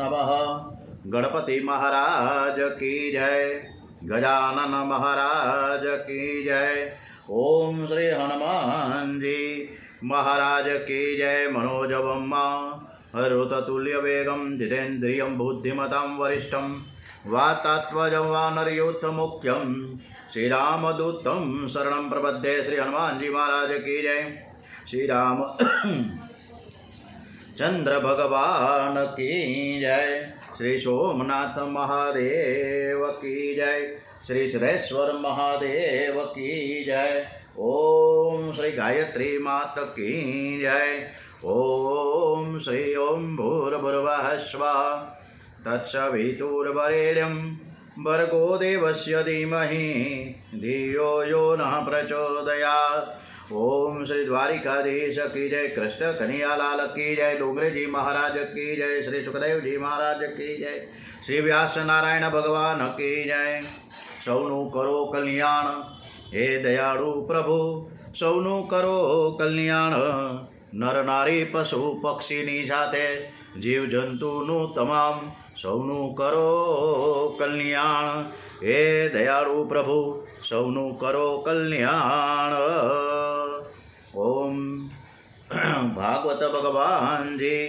नमः। गणपति महाराज की जय। गजानन महाराज की जय। ओम श्री हनुमान जी महाराज की जय। मनोजवम हरुततुल्य वेगम जितेन्द्रियं बुद्धिमतां वरिष्ठं वातात्मजं वानरयूथ मुख्यं श्रीरामदूतं शरणं प्रपद्ये। श्री हनुमान जी महाराज की जय। श्री राम चंद्र भगवान की जय। श्री सोमनाथ महादेव की जय। श्री सुरेश्वर महादेव की जय। ओम श्री गायत्री मात की जय। ओम श्री ओम भूर्भुवः स्वः तत्सवितुर्वरेण्यं भर्गो देवस्य धीमहि धियो यो नः प्रचोदयात्। ओम श्री द्वारिकाधीश की जय। कृष्ण कन्हैयालाल की जय। डोंगरे जी महाराज की जय। श्री सुखदेव जी महाराज की जय। श्री व्यास नारायण भगवान की जय। सौनु करो कल्याण हे दयाळु प्रभु सौनु करो कल्याण। नर नारी पशु पक्षीनी સાથે जीव जंतुનું તમામ સૌનું કરો કલ્યાણ। હે દયાળુ પ્રભુ સૌનું કરો કલ્યાણ। ઓમ ભાગવત ભગવાન જી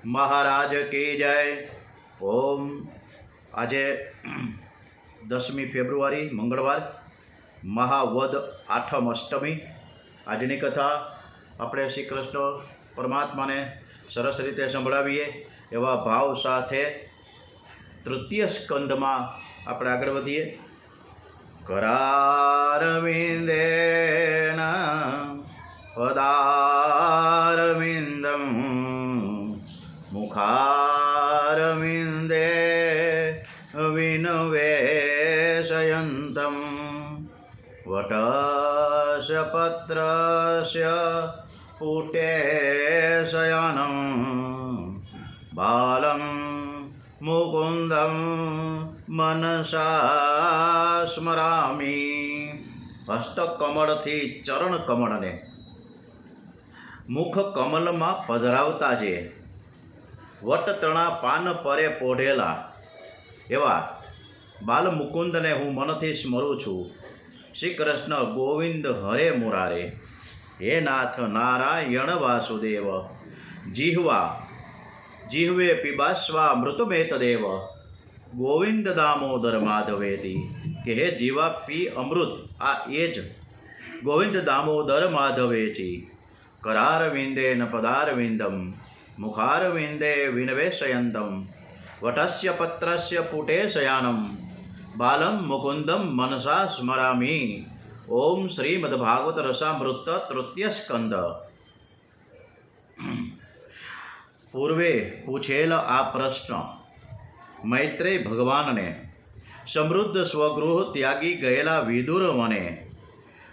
મહારાજ की जय। ઓમ આજે 10મી ફેબ્રુઆરી મંગળવાર મહાવદ આઠમ અષ્ટમી। આજની કથા આપણે શ્રી કૃષ્ણ પરમાત્માને સરસ રીતે સંભળાવીએ એવા ભાવ સાથે તૃતીય સ્કંદમાં આપણે આગળ વધીએ। करारविन्देन पदारविन्दं मुखारविन्दे विनवेशयन्तं वटस्य पत्रस्य पुटे शयनं बालं मुकुन्दं मनसा स्मरामि। હસ્તકમળથી ચરણ કમળને મુખ કમલમાં પધરાવતા છે વટતણા પાન પરે પોઢેલા એવા બાલ મુકુંદને હું મનથી સ્મરું છું। શ્રી કૃષ્ણ ગોવિંદ હરે મુરારે હે નાથ નારાયણ વાસુદેવ। જીહવે પીબાસ્વા મૃતમેત દેવ ગોવિંદ દામોદર માધવેતી કે હે જીવા પી અમૃત આ એ જ ગોવિંદ દામોદર માધવેચી। કરારવિંદેન પદારવિંદમ મુખારવિંદે વિનવેશયંતમ વટસ્ય પત્રસ્ય પુટે શયાનમ બાલમ મુકુંદમ મનસા સ્મરામિ। ઓમ શ્રીમદ્ભાગવત રસામૃત તૃતીય સ્કંદ। પૂર્વે પૂછેલ આ પ્રશ્ન મૈત્રેય ભગવાનને સમૃદ્ધ સ્વગૃહ ત્યાગી ગયેલા વિદુર મને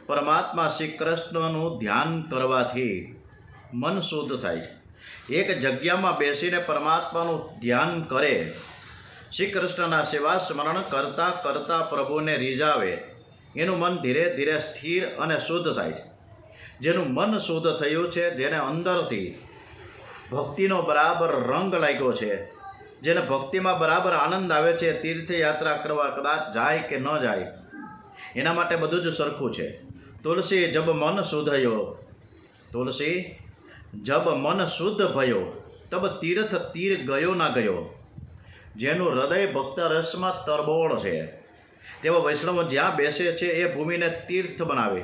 પરમાત્મા શ્રી કૃષ્ણનું ધ્યાન કરવાથી મન શુદ્ધ થાય છે। એક જગ્યામાં બેસીને પરમાત્માનું ધ્યાન કરે શ્રી કૃષ્ણના સેવા સ્મરણ કરતાં કરતાં પ્રભુને રીઝાવે એનું મન ધીરે ધીરે સ્થિર અને શુદ્ધ થાય છે। જેનું મન શુદ્ધ થયું છે જેને અંદરથી ભક્તિનો બરાબર રંગ લાગ્યો છે જેને ભક્તિમાં બરાબર આનંદ આવે છે તીર્થયાત્રા કરવા કદાચ જાય કે ન જાય એના માટે બધું જ સરખું છે। તુલસી જબ મન શુદ્ધયો તુલસી જબ મન શુદ્ધ ભયો તબ તીર્થ તીર ગયો ના ગયો। જેનું હૃદય ભક્ત રસમાં તરબોળ છે તેવા વૈષ્ણવ જ્યાં બેસે છે એ ભૂમિને તીર્થ બનાવે।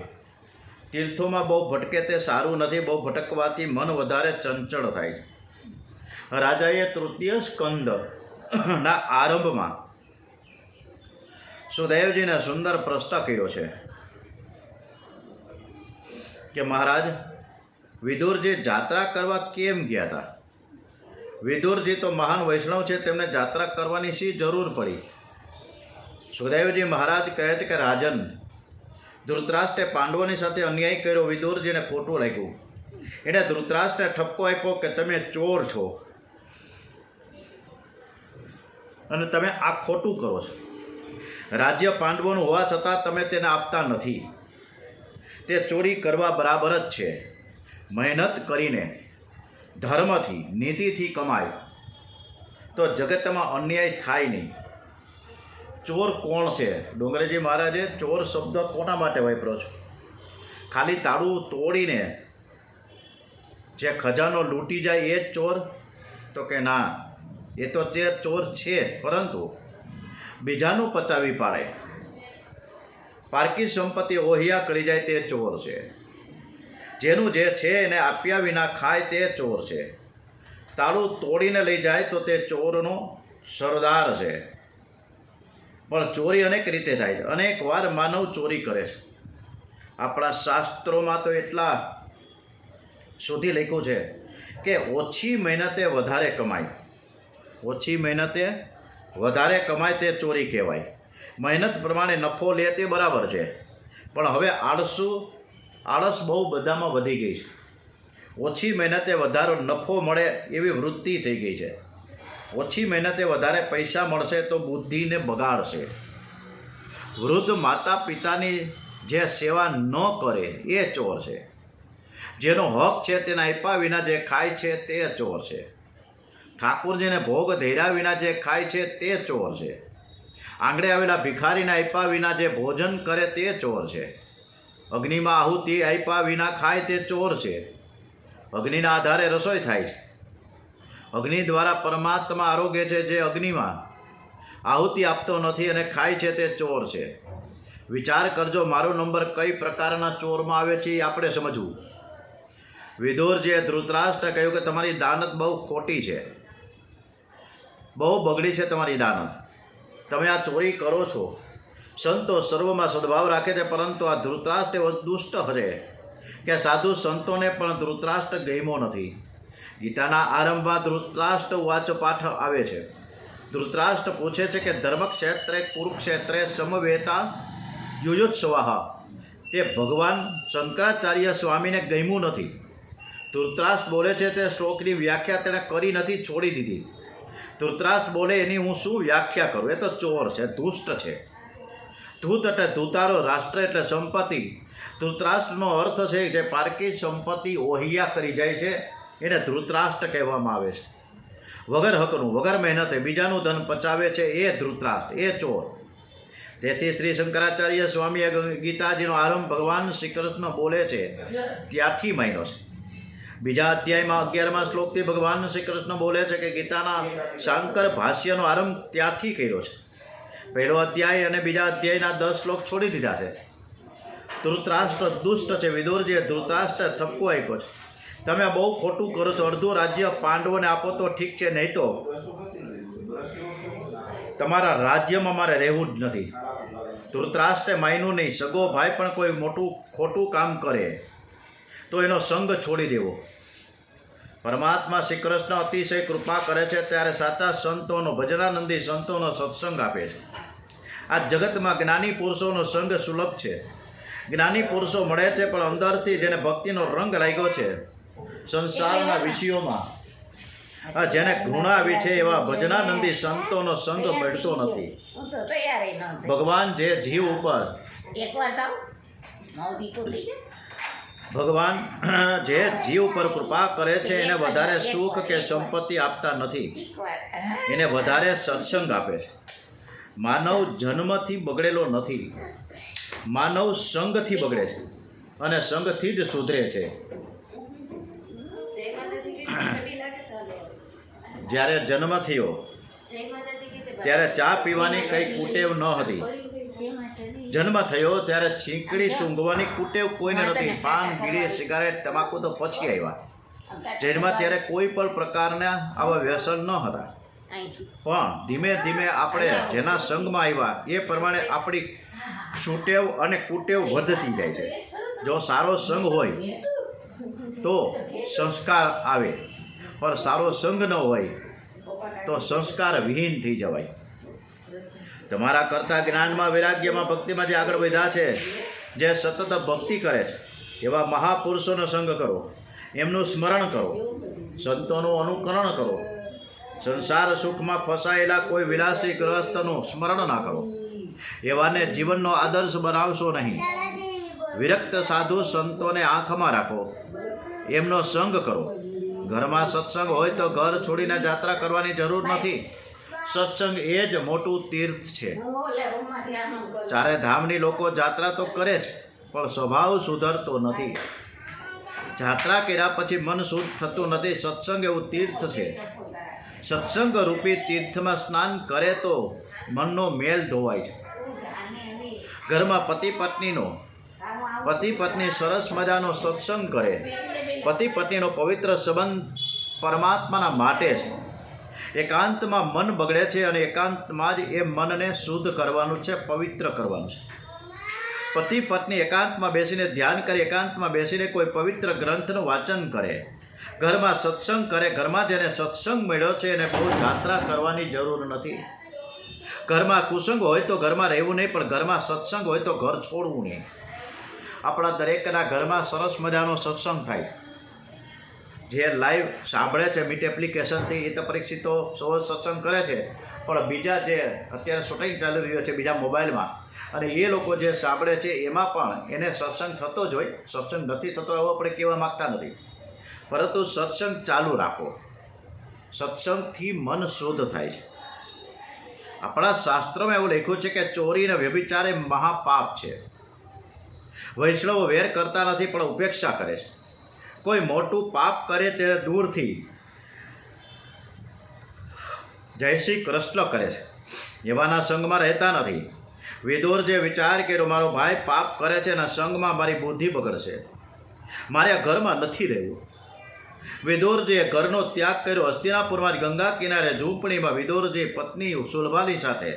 તીર્થોમાં બહુ ભટકે તે સારું નથી। બહુ ભટકવાથી મન વધારે ચંચળ થાય છે। રાજાએ તૃતીય સ્કંદના આરંભમાં સુદેવજીને સુંદર પ્રશ્ન કર્યો છે કે મહારાજ વિદુરજી જાત્રા કરવા કેમ ગયા હતા? વિદુરજી તો મહાન વૈષ્ણવ છે તેમને જાત્રા કરવાની શી જરૂર પડી? સુદેવજી મહારાજ કહે છે કે રાજન ધૃતરાષ્ટ્રે પાંડવોની સાથે અન્યાય કર્યો વિદુરજીને ખોટું લાગ્યું। એણે ધૃતરાષ્ટ્રને ઠપકો આપ્યો કે તમે ચોર છો અને તમે આ ખોટું કરો છો। રાજ્ય પાંડવોનું હોવા છતાં તમે તેને આપતા નથી। તે ચોરી કરવા બરાબર જ છે। મહેનત કરીને ધર્મથી નીતિથી કમાય તો જગતમાં અન્યાય થાય નહીં. ચોર કોણ છે? ડોંગરેજી મહારાજે ચોર શબ્દ કોના માટે વાપર્યો છે? ખાલી તાળું તોડીને જે ખજાનો લૂંટી જાય એ જ ચોર? તો કે ના, એ તો જે ચોર છે, પરંતુ બીજાનું પચાવી પાડે, પારકી સંપત્તિ ઓહિયા કરી જાય તે ચોર છે. જેનું જે છે એને આપ્યા વિના ખાય તે ચોર છે. તાળું તોડીને લઈ જાય તો તે ચોરનો સરદાર છે. પણ ચોરી અનેક રીતે થાય છે. અનેક વાર માનવ ચોરી કરે છે. આપણા શાસ્ત્રોમાં તો એટલા સુધી લખ્યું છે કે ઓછી મહેનતે વધારે કમાય. ઓછી મહેનતે વધારે કમાય તે ચોરી કહેવાય. મહેનત પ્રમાણે નફો લે તે બરાબર છે, પણ હવે આળસ બહુ બધામાં વધી ગઈ છે. ઓછી મહેનતે વધારે નફો મળે એવી વૃત્તિ થઈ ગઈ છે. ઓછી મહેનતે વધારે પૈસા મળશે તો બુદ્ધિને બગાડશે. વૃદ્ધ માતા પિતાની જે સેવા ન કરે એ ચોર છે. જેનો હક છે તેના આપ્યા વિના જે ખાય છે તે ચોર છે. ઠાકોરજીને ભોગ ધર્યા વિના જે ખાય છે તે ચોર છે. આંગણે આવેલા ભિખારીને આપ્યા વિના જે ભોજન કરે તે ચોર છે. અગ્નિમાં આહુતિ આપ્યા વિના ખાય તે ચોર છે. અગ્નિના આધારે રસોઈ થાય છે. અગ્નિ દ્વારા પરમાત્મા આરોગ્ય છે. જે અગ્નિમાં આહુતિ આપતો નથી અને ખાય છે તે ચોર છે. વિચાર કરજો, મારો નંબર કઈ પ્રકારના ચોરમાં આવે છે એ આપણે સમજવું. વિદુરજીએ ધૃતરાષ્ટ્ર કહ્યું કે તમારી દાનત બહુ ખોટી છે, બહુ બગડી છે તમારી દાનત. તમે આ ચોરી કરો છો. સંતો સર્વમાં સદભાવ રાખે છે, પરંતુ આ ધૃતરાષ્ટ્ર એવો દુષ્ટ હશે કે સાધુ સંતોને પણ ધૃતરાષ્ટ્ર ગમ્યો નથી. ગીતાના આરંભમાં ધૃતરાષ્ટ્ર વાચ પાઠ આવે છે. ધૃતરાષ્ટ્ર પૂછે છે કે ધર્મક્ષેત્રે કુરુક્ષેત્રે સમવેતા યુયુત્સવાહ, તે ભગવાન શંકરાચાર્ય સ્વામીને ગમ્યું નથી. ધૃતરાષ્ટ્ર બોલે છે તે શ્લોકની વ્યાખ્યા તેણે કરી નથી, છોડી દીધી. ધૃતરાષ્ટ્ર બોલે એની હું શું વ્યાખ્યા કરું? એ તો ચોર છે, દુષ્ટ છે. ધૂત એટલે ધૂતારો, રાષ્ટ્ર એટલે સંપત્તિ. ધૃતરાષ્ટ્રનો અર્થ છે જે પારકી સંપત્તિ ઓહિયા કરી જાય છે એને ધૃતરાષ્ટ્ર કહેવામાં આવે છે. વગર હકનું, વગર મહેનતે બીજાનું ધન પચાવે છે એ ધૃતરાષ્ટ્ર, એ ચોર. તેથી શ્રી શંકરાચાર્ય સ્વામીએ ગીતાજીનો આરંભ ભગવાન શ્રી કૃષ્ણ બોલે છે ત્યાંથી માંડ્યો છે. બીજા અધ્યાયમાં 11મા શ્લોકથી ભગવાન શ્રી કૃષ્ણ બોલે છે કે ગીતાના શાંકર ભાષ્યનો આરંભ ત્યાંથી કર્યો છે. પહેલો અધ્યાય અને બીજા અધ્યાયના 10 શ્લોક છોડી દીધા છે. ધૃતરાષ્ટ્ર દુષ્ટ છે. વિદુરજીએ ધૃતરાષ્ટ્ર ઠપકો આપ્યો છે. તમે બહુ ખોટું કરો છો. અડધું રાજ્ય પાંડવોને આપો તો ઠીક છે, નહીં તો તમારા રાજ્યમાં મારે રહેવું જ નથી. ધૃતરાષ્ટ્રે માન્યું નહીં. સગો ભાઈ પણ કોઈ મોટું ખોટું કામ કરે તો એનો સંગ છોડી દેવો. પરમાત્મા શ્રી કૃષ્ણ અતિશય કૃપા કરે છે ત્યારે સાચા સંતોનો, ભજનાનંદી સંતોનો સત્સંગ આપે છે. આ જગતમાં જ્ઞાની પુરુષોનો સંગ સુલભ છે. જ્ઞાની પુરુષો મળે છે, પણ અંદરથી જેને ભક્તિનો રંગ લાગ્યો છે, સંસારના વિષયોમાં જેને ઘૃણા આવી છે, એવા ભજનાનંદી સંતોનો સંગ મળતો નથી. ભગવાન જે જીવ ઉપર ભગવાન જે જીવ પર કૃપા કરે છે એને વધારે સુખ કે સંપત્તિ આપતા નથી, એને વધારે સત્સંગ આપે છે. માનવ જન્મથી બગડેલો નથી, માનવ સંગથી બગડે છે અને સંગથી જ સુધરે છે. જ્યારે જન્મ થયો ત્યારે ચા પીવાની કઈ કુટેવ ન હતી. જન્મ થયો ત્યારે છીંકડી સૂંઘવાની કુટેવ કોઈને નથી. પાન, બીડી, સિગારેટ, તમાકુ તો પછી આવ્યા. જન્મ ત્યારે કોઈ પણ પ્રકારના આવા વ્યસન ન હતા. પણ ધીમે ધીમે આપણે જેના સંગમાં આવ્યા એ પ્રમાણે આપણી સુટેવ અને કુટેવ વધતી જાય છે. જો સારો સંગ હોય તો સંસ્કાર આવે, પણ સારો સંગ ન હોય તો સંસ્કાર વિહીન થઈ જવાય. તમારા કરતા જ્ઞાનમાં, વૈરાગ્યમાં, ભક્તિમાં જે આગળ વધ્યા છે, જે સતત ભક્તિ કરે છે, એવા મહાપુરુષોનો સંગ કરો, એમનું સ્મરણ કરો, સંતોનું અનુકરણ કરો. સંસાર સુખમાં ફસાયેલા કોઈ વિલાસી ગ્રહસ્થનું સ્મરણ ના કરો. એવાને જીવનનો આદર્શ બનાવશો નહીં. વિરક્ત સાધુ સંતોને આંખમાં રાખો, એમનો સંગ કરો. ઘરમાં સત્સંગ હોય તો ઘર છોડીને યાત્રા કરવાની જરૂર નથી. સત્સંગ એ જ મોટું તીર્થ છે. ચારે ધામની લોકો યાત્રા તો કરે છે, પણ સ્વભાવ સુધરતો નથી. યાત્રા કર્યા પછી મન શુદ્ધ થતું નથી. સત્સંગ એવું તીર્થ છે. સત્સંગ રૂપી તીર્થમાં સ્નાન કરે તો મનનો મેલ ધોવાય છે. ઘરમાં પતિ પત્ની સરસ મજાનો સત્સંગ કરે. પતિ પત્નીનો પવિત્ર સંબંધ પરમાત્માના માટે છે. એકાંતમાં મન બગડે છે અને એકાંતમાં જ એ મનને શુદ્ધ કરવાનું છે, પવિત્ર કરવાનું છે. પતિ પત્ની એકાંતમાં બેસીને ધ્યાન કરે, એકાંતમાં બેસીને કોઈ પવિત્ર ગ્રંથનું વાંચન કરે, ઘરમાં સત્સંગ કરે. ઘરમાં જેને સત્સંગ મળ્યો છે એને બહુ યાત્રા કરવાની જરૂર નથી. ઘરમાં કુસંગ હોય તો ઘરમાં રહેવું નહીં, પણ ઘરમાં સત્સંગ હોય તો ઘર છોડવું નહીં. આપણા દરેકના ઘરમાં સરસ મજાનો સત્સંગ થાય. જે લાઈવ સાંભળે છે મીટ એપ્લિકેશનથી એ તો પરીક્ષિતો સૌ સત્સંગ કરે છે, પણ બીજા જે અત્યારે શૂટિંગ ચાલી રહ્યો છે બીજા મોબાઈલમાં, અને એ લોકો જે સાંભળે છે એમાં પણ એને સત્સંગ થતો જ હોય. સત્સંગ નથી થતો એવો આપણે કહેવા માગતા નથી, પરંતુ સત્સંગ ચાલુ રાખો. સત્સંગથી મન શુદ્ધ થાય છે. આપણા શાસ્ત્રોમાં એવું લખ્યું છે કે ચોરી અને વ્યભિચાર એ મહાપાપ છે. વૈષ્ણવો વેર કરતા નથી, પણ ઉપેક્ષા કરે છે. કોઈ મોટું પાપ કરે ત્યારે દૂરથી જય શ્રી કૃષ્ણ કરે છે. એવાના સંગમાં રહેતા નથી. વિદુર જે વિચાર કર્યો મારો ભાઈ પાપ કરે છે અને સંગમાં મારી બુદ્ધિ બગડશે, મારે આ ઘરમાં નથી રહેવું. વિદુરજીએ ઘરનો ત્યાગ કર્યો. હસ્તિનાપુરમાં જ ગંગા કિનારે ઝૂંપડીમાં વિદુરજી પત્ની સુલભાની સાથે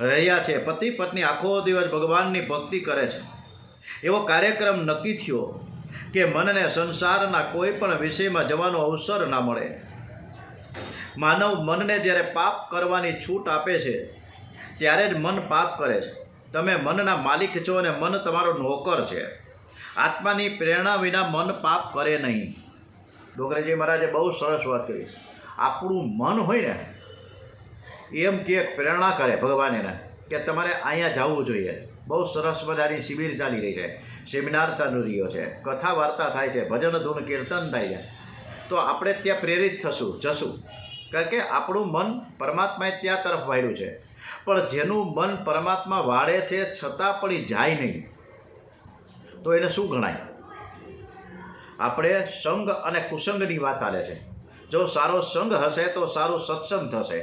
રહ્યા છે. પતિ પત્ની આખો દિવસ ભગવાનની ભક્તિ કરે છે. એવો કાર્યક્રમ નક્કી થયો કે મનને સંસારના કોઈ પણ વિષયમાં જવાનો અવસર ના મળે. માનવ મનને જ્યારે પાપ કરવાની છૂટ આપે છે ત્યારે જ મન પાપ કરે છે. તમે મનના માલિક છો અને મન તમારો નોકર છે. આત્માની પ્રેરણા વિના મન પાપ કરે નહીં. ડોગરેજી મહારાજે બહુ સરસ વાત કરી. આપણું મન હોય ને એમ કે પ્રેરણા કરે ભગવાન એને કે તમારે અહીંયા જવું જોઈએ. બહુ સરસ મજાની શિબિર ચાલી રહી છે, સેમિનાર ચાલી રહ્યો છે, કથા વાર્તા થાય છે, ભજન ધૂન કીર્તન થાય છે. તો આપણે ત્યાં પ્રેરિત જશું, કારણ કે આપણું મન પરમાત્માએ ત્યાં તરફ વાળ્યું છે. પણ જેનું મન પરમાત્મા વાળે છે છતાં પણ એ જાય નહીં, તો એને શું ગણાય? આપણે સંગ અને કુસંગની વાત ચાલે છે. જો સારો સંગ હશે તો સારું સત્સંગ થશે,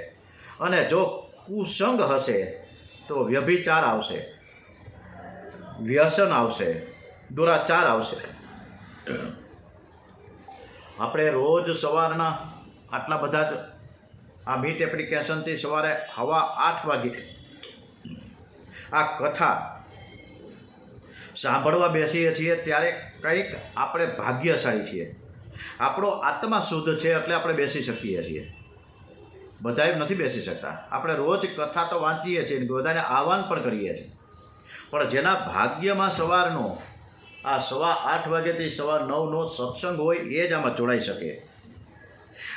અને જો કુસંગ હશે તો વ્યભિચાર આવશે, વ્યસન આવશે, દુરાચાર આવશે. આપણે રોજ સવારના આટલા બધા જ આ મીટ એપ્લિકેશનથી સવારે 8:15 વાગે આ કથા સાંભળવા બેસીએ છીએ ત્યારે કંઈક આપણે ભાગ્યશાળી છીએ. આપણો આત્મા શુદ્ધ છે એટલે આપણે બેસી શકીએ છીએ. બધાએ નથી બેસી શકતા. આપણે રોજ કથા તો વાંચીએ છીએ, બધાને આહવાન પણ કરીએ છીએ, પણ જેના ભાગ્યમાં સવારનો આ 8:15 વાગ્યાથી 9:30નો સત્સંગ હોય એ જ આમાં જોડાઈ શકે.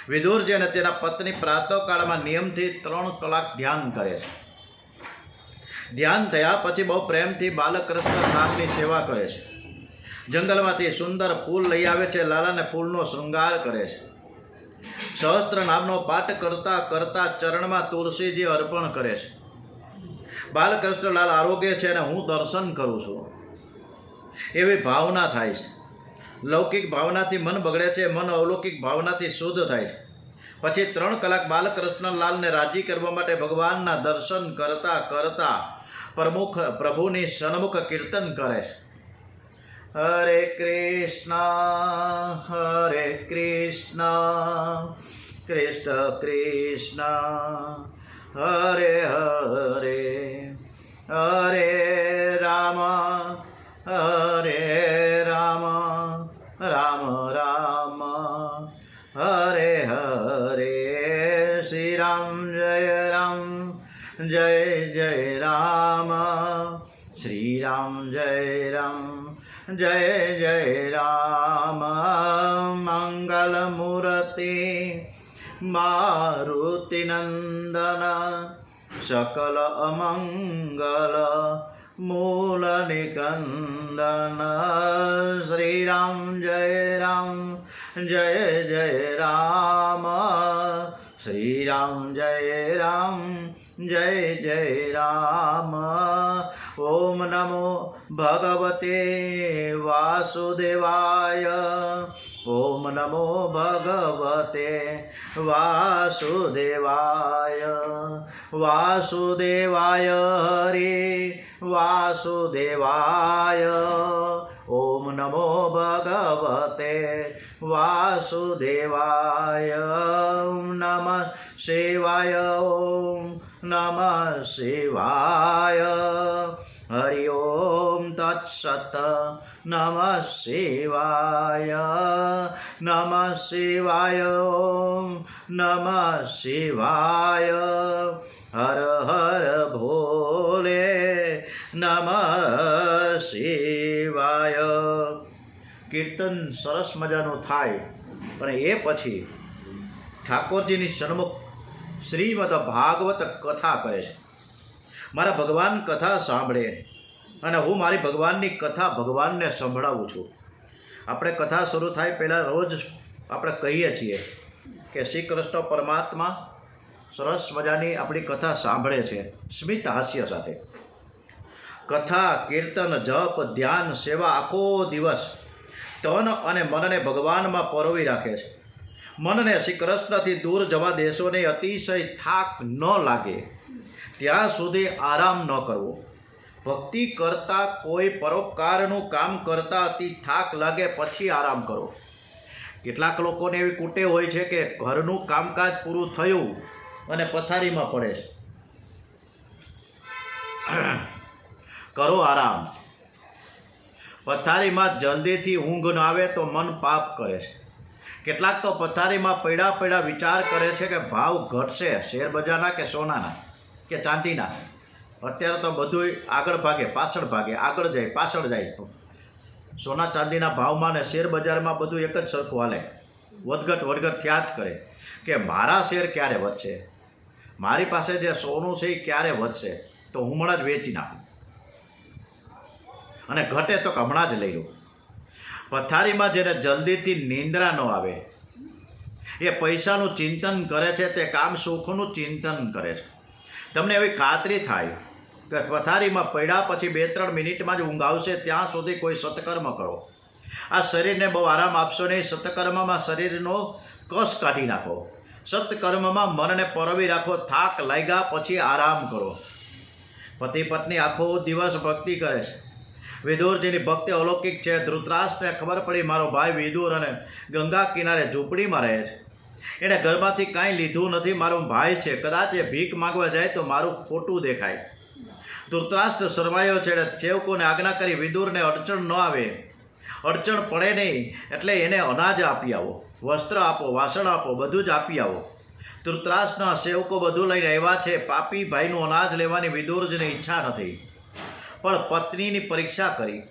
વિદુરજી અને તેના પત્ની પ્રાતઃકાળમાં નિયમથી 3 કલાક ધ્યાન કરે છે. ધ્યાન થયા પછી બહુ પ્રેમથી બાલકૃષ્ણ નામની સેવા કરે છે. જંગલમાંથી સુંદર ફૂલ લઈ આવે છે, લાલાને ફૂલનો શૃંગાર કરે છે. સહસ્ત્ર નામનો પાઠ કરતા કરતા ચરણમાં તુલસીજી અર્પણ કરે છે. બાલકૃષ્ણ લાલ આરોગ્ય છે અને હું દર્શન કરું છું એવી ભાવના થાય છે. લૌકિક ભાવનાથી મન બગડે છે, મન અલૌકિક ભાવનાથી શુદ્ધ થાય છે. પછી 3 કલાક બાલકૃષ્ણ લાલને રાજી કરવા માટે ભગવાનના દર્શન કરતા કરતા પ્રભુની સન્મુખ કીર્તન કરે છે. હરે કૃષ્ણ કૃષ્ણ કૃષ્ણ હરે હરે, હરે રામ રામ રામ હરે હરે. શ્રી રામ જય જય રામ, શ્રી રામ જય જય રામ. મંગલ મૂર્તિ મારુતિ નંદન, સકલ અમંગલ મૂલ નિકંદન. શ્રી રામ જય જય રામ. શ્રી રામ જય જય રામ. ઓમ નમો ભગવતે વાસુદેવાય. ઓમ નમો ભગવતે વાસુદેવાય. વાસુદેવાય હરે વાસુદેવાય. ઓમ નમો ભગવતે વાસુદેવાય. નમઃ શિવાય. ઓમ નમઃ શિવાય. હરિ ઓમ તત્સત. નમઃ શિવાય. નમઃ શિવાય. ઓમ નમઃ શિવાય. હર હર ભોલે. નમઃ શિવાય. કીર્તન સરસ મજાનું થાય અને એ પછી ઠાકોરજીની સન્મુખ શ્રીમદ ભાગવત કથા કરે છે. મારા ભગવાન કથા સાંભળે અને હું મારી ભગવાનની કથા ભગવાનને સંભળાવું છું. આપણે કથા શરૂ થાય પહેલાં રોજ આપણે કહીએ છીએ કે શ્રી કૃષ્ણ પરમાત્મા સરસ મજાની આપણી કથા સાંભળે છે સ્મિત હાસ્ય સાથે. કથા, કીર્તન, જપ, ધ્યાન, સેવા આખો દિવસ તન અને મનને ભગવાનમાં પરોવી રાખે છે. મનને શ્રી કૃષ્ણથી દૂર જવા દેશો ને અતિશય થાક ન લાગે ત્યાં સુધી આરામ ન કરવો. ભક્તિ કરતાં કોઈ પરોપકારનું કામ કરતાં અતિ થાક લાગે પછી આરામ કરો. કેટલાક લોકોને એવી કુટેવ હોય છે કે ઘરનું કામકાજ પૂરું થયું અને પથારીમાં પડે છે. કરો આરામ. પથારીમાં જલ્દીથી ઊંઘ ન આવે તો મન પાપ કરે છે. કેટલાક તો પથારીમાં પડ્યા વિચાર કરે છે કે ભાવ ઘટશે શેર બજારના કે સોનાના કે ચાંદીના. અત્યારે તો બધું આગળ ભાગે પાછળ ભાગે, આગળ જાય પાછળ જાય. સોના ચાંદીના ભાવમાં ને શેર બજારમાં બધું એક જ સરખું હાલે. વધઘટ થયા જ કરે કે મારા શેર ક્યારે વધશે, મારી પાસે જે સોનું છે એ ક્યારે વધશે, તો હું હમણાં જ વેચી નાખું, અને ઘટે તો હમણાં જ લઈ લઉં. પથારીમાં જેને જલ્દીથી નિંદ્રા ન આવે એ પૈસાનું ચિંતન કરે છે, તે કામ સુખનું ચિંતન કરે છે. તમને એવી ખાતરી થાય કે પથારીમાં પડ્યા પછી 2-3 મિનિટમાં જ ઊંઘ આવશે ત્યાં સુધી કોઈ સત્કર્મ કરો. આ શરીરને બહુ આરામ આપશો નહીં. સત્કર્મમાં શરીરનો કસ કાઢી નાખો. સત્કર્મમાં મનને પરોવી રાખો. થાક લાગ્યા પછી આરામ કરો. પતિ પત્ની આખો દિવસ ભક્તિ કરે છે. વિદુરજીની ભક્તિ અલૌકિક છે. ધૃતરાષ્ટ્રને ખબર પડી મારો ભાઈ વિદુર અને ગંગા કિનારે ઝૂંપડીમાં રહે છે. એણે ઘરમાંથી કાંઈ લીધું નથી. મારો ભાઈ છે, કદાચ એ ભીખ માગવા જાય તો મારું ખોટું દેખાય. ધૃતરાષ્ટ્ર શરમાયો છે. સેવકોને આજ્ઞા કરી વિદુરને અડચણ ન આવે, અડચણ પડે નહીં એટલે એને અનાજ આપી આવો, વસ્ત્ર આપો, વાસણ આપો, બધું જ આપી આવો. ધૃતરાષ્ટ્રના સેવકો બધું લઈને આવ્યા છે. પાપી ભાઈનું અનાજ લેવાની વિદુરજીની ઈચ્છા નથી, પણ પત્નીની પરીક્ષા કરી.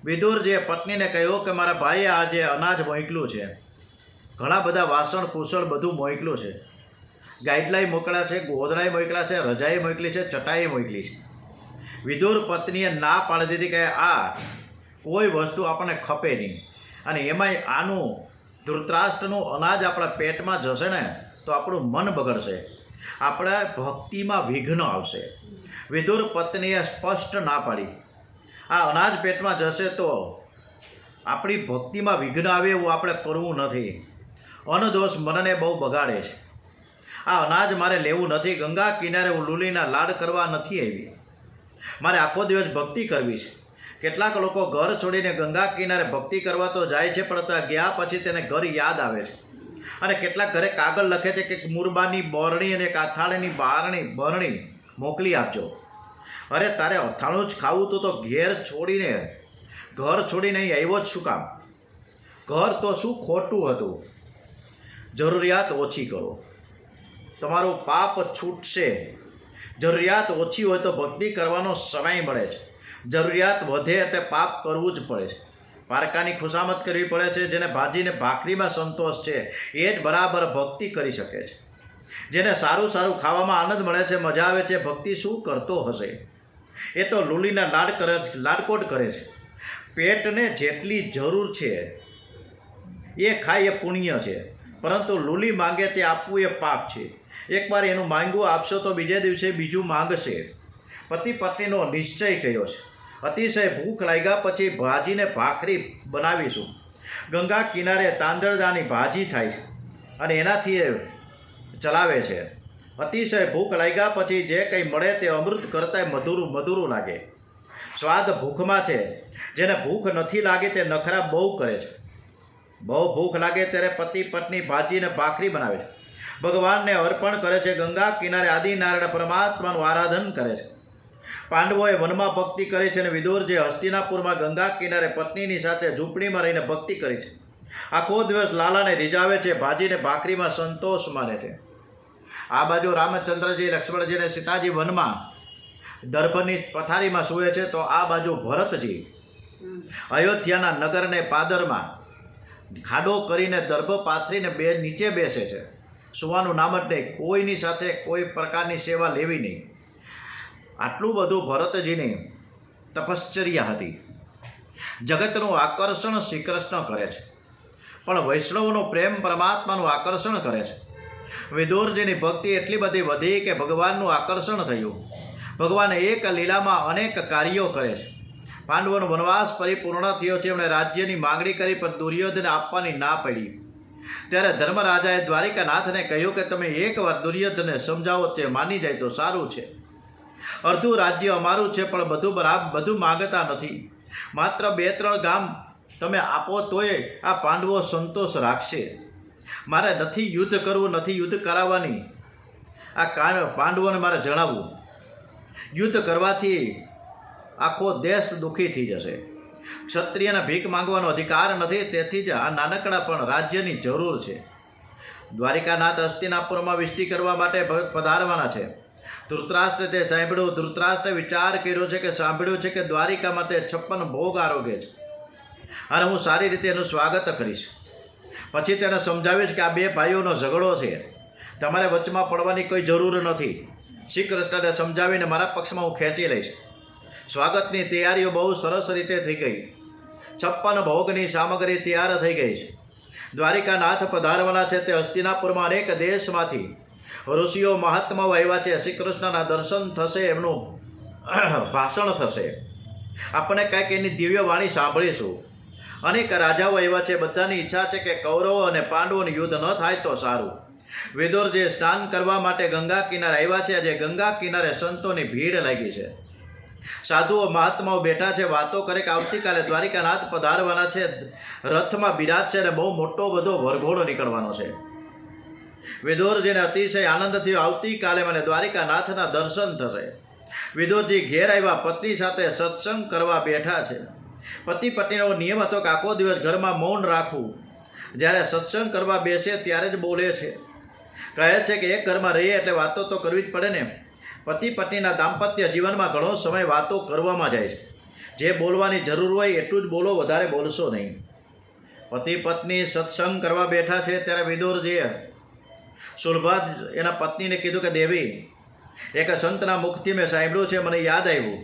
વિદુરજીએ પત્નીને કહ્યું કે મારા ભાઈએ આજે અનાજ મોકલ્યું છે, ઘણા બધા વાસણ કુસળ બધું મોકલ્યું છે, ગાઈડલાઈ મોકલ્યા છે, ગોદડાઈ મોકલ્યા છે, રજાઈ મોકલી છે, ચટાઈ મોકલી છે. વિદુર પત્નીએ ના પાડી દીધી કે આ કોઈ વસ્તુ આપણને ખપે નહીં, અને એમાંય આનું ધૃતરાષ્ટ્રનું અનાજ આપણા પેટમાં જશે ને તો આપણું મન બગડશે, આપણા ભક્તિમાં વિઘ્ન આવશે. વિદુર પત્નીએ સ્પષ્ટ ના પાડી, આ અનાજ પેટમાં જશે તો આપણી ભક્તિમાં વિઘ્ન આવે એવું આપણે કરવું નથી. અનદોષ મનને બહુ બગાડે છે. આ અનાજ મારે લેવું નથી. ગંગા કિનારે હું લુલીના લાડ કરવા નથી આવી, મારે આખો દિવસ ભક્તિ કરવી છે. કેટલાક લોકો ઘર છોડીને ગંગા કિનારે ભક્તિ કરવા તો જાય છે, પણ ત્યાં ગયા પછી તેને ઘર યાદ આવે છે. અને કેટલાક ઘરે કાગળ લખે છે કે મુરબાની બોરણી અને કાથાળીની બરણી મોકલી આપજો. અરે તારે અથાણું જ ખાવું તો ઘેર છોડીને ઘર છોડીને અહીં આવ્યો જ શું કામ? ઘર તો શું ખોટું હતું? જરૂરિયાત ઓછી કરો, તમારું પાપ છૂટશે. જરૂરિયાત ઓછી હોય તો ભક્તિ કરવાનો સમય મળે છે. જરૂરિયાત વધે એટલે પાપ કરવું જ પડે છે. પારકાની ખુશામત કરવી પડે છે. જેને ભાજીને ભાખરીમાં સંતોષ છે એ જ બરાબર ભક્તિ કરી શકે છે. જેને સારું ખાવામાં આનંદ મળે છે, મજા આવે છે, ભક્તિ શું કરતો હશે? એ તો લુલીના લાડકોટ કરે છે. પેટને જેટલી જરૂર છે એ ખાય એ પુણ્ય છે, પરંતુ લુલી માંગે તે આપવું એ પાપ છે. એકવાર એનું માંગવું આપશો તો બીજે દિવસે બીજું માંગશે. પતિ પત્નીનો નિશ્ચય કર્યો છે. અતિશય ભૂખ લાગ્યા પછી ભાજીને ભાખરી બનાવીશું. ગંગા કિનારે તાંદળજાની ભાજી થાય છે અને એનાથી એ ચલાવે છે. અતિશય ભૂખ લાગ્યા પછી જે કંઈ મળે તે અમૃત કરતાં મધુરું લાગે. સ્વાદ ભૂખમાં છે. જેને ભૂખ નથી લાગી તે નખરા બહુ કરે છે. બહુ ભૂખ લાગે ત્યારે પતિ પત્ની ભાજીને ભાખરી બનાવે છે, ભગવાનને અર્પણ કરે છે. ગંગા કિનારે આદિનારાયણ પરમાત્માનું આરાધન કરે છે. પાંડવોએ વનમાં ભક્તિ કરી છે અને વિદુરજી હસ્તિનાપુરમાં ગંગા કિનારે પત્નીની સાથે ઝૂંપડીમાં રહીને ભક્તિ કરી છે. આખો દિવસ લાલાને રીઝાવે છે, ભાજીને ભાખરીમાં સંતોષ માને છે. આ બાજુ રામચંદ્રજી, લક્ષ્મણજી અને સીતાજી વનમાં દર્ભની પથારીમાં સૂવે છે, તો આ બાજુ ભરતજી અયોધ્યાના નગરને પાદરમાં ખાડો કરીને દર્ભ પાથરીને નીચે બેસે છે. સુવાનું નામ જ નહીં, કોઈની સાથે કોઈ પ્રકારની સેવા લેવી નહીં. આટલું બધું ભરતજીની તપશ્ચર્યા હતી. જગતનું આકર્ષણ શ્રી કૃષ્ણ કરે છે, પણ વૈષ્ણવનો પ્રેમ પરમાત્માનું આકર્ષણ કરે છે. વિદુરજીની ભક્તિ એટલી બધી વધી કે ભગવાનનું આકર્ષણ થયું. ભગવાન એક લીલામાં અનેક કાર્યો કરે છે. પાંડવોનો વનવાસ પરિપૂર્ણ થયો છે. એમણે રાજ્યની માંગણી કરી, પણ દુર્યોધને આપવાની ના પડી. ત્યારે ધર્મરાજાએ દ્વારિકાનાથને કહ્યું કે તમે એકવાર દુર્યોધનને સમજાવો, તે માની જાય તો સારું છે. અડધું રાજ્ય અમારું છે, પણ બધું માગતા નથી. માત્ર 2-3 ગામ તમે આપો તોય આ પાંડવો સંતોષ રાખશે. મારે નથી યુદ્ધ કરવું, નથી યુદ્ધ કરાવવાની. આ પાંડવોને મારે જણાવવું, યુદ્ધ કરવાથી આખો દેશ દુઃખી થઈ જશે. ક્ષત્રિયને ભીખ માંગવાનો અધિકાર નથી, તેથી જ આ નાનકડા પણ રાજ્યની જરૂર છે. દ્વારિકાનાથ હસ્તિનાપુરમાં વિષ્ટિ કરવા માટે પધારવાના છે. ધૃતરાષ્ટ્રે તે સાંભળ્યું. ધૃતરાષ્ટ્રે વિચાર કર્યો છે કે સાંભળ્યું છે કે દ્વારિકામાં તે 56 ભોગ આરોગે છે અને હું સારી રીતે એનું સ્વાગત કરીશ. પછી તેને સમજાવીશ કે આ 2 ભાઈઓનો ઝઘડો છે, તમારે વચમાં પડવાની કોઈ જરૂર નથી. શ્રી કૃષ્ણને સમજાવીને મારા પક્ષમાં હું ખેંચી લઈશ. સ્વાગતની તૈયારીઓ બહુ સરસ રીતે થઈ ગઈ. 56 ભોગની સામગ્રી તૈયાર થઈ ગઈ છે. દ્વારિકાનાથ પધારવાના છે. તે હસ્તિનાપુરમાં અનેક દેશમાંથી ઋષિઓ મહાત્માઓ આવ્યા છે. શ્રી કૃષ્ણના દર્શન થશે, એમનું ભાષણ થશે, આપણે કંઈક એની દિવ્ય વાણી સાંભળીશું. અનેક રાજાઓ આવ્યા છે. બધાની ઈચ્છા છે કે કૌરવો અને પાંડવોનું યુદ્ધ ન થાય તો સારું. વિદુરજી સ્નાન કરવા માટે ગંગા કિનારે આવ્યા છે. આજે ગંગા કિનારે સંતોની ભીડ લાગી છે. સાધુઓ મહાત્માઓ બેઠા છે, વાતો કરે કે આવતીકાલે દ્વારિકાનાથ પધારવાના છે. રથમાં બિરાજશે અને બહુ મોટો બધો વરઘોડો નીકળવાનો છે. વિદુરજીને અતિશય આનંદ થયો. આવતીકાલે મને દ્વારિકાનાથના દર્શન થશે. વિદુરજી ઘેર આવ્યા, પત્ની સાથે સત્સંગ કરવા બેઠા છે. પતિ પત્નીનો નિયમ હતો કે આખો દિવસ ઘરમાં મૌન રાખવું. જ્યારે સત્સંગ કરવા બેસે ત્યારે જ બોલે છે. કહે છે કે એક ઘરમાં રહીએ એટલે વાતો તો કરવી જ પડે ને. પતિ પત્નીના દાંપત્ય જીવનમાં ઘણો સમય વાતો કરવામાં જાય છે. જે બોલવાની જરૂર હોય એટલું જ બોલો, વધારે બોલશો નહીં. પતિ પત્ની સત્સંગ કરવા બેઠા છે ત્યારે વિદુરજીએ સુલભા એના પત્નીને કીધું કે દેવી, એક સંતના મુખથી મેં સાંભળ્યું છે, મને યાદ આવ્યું.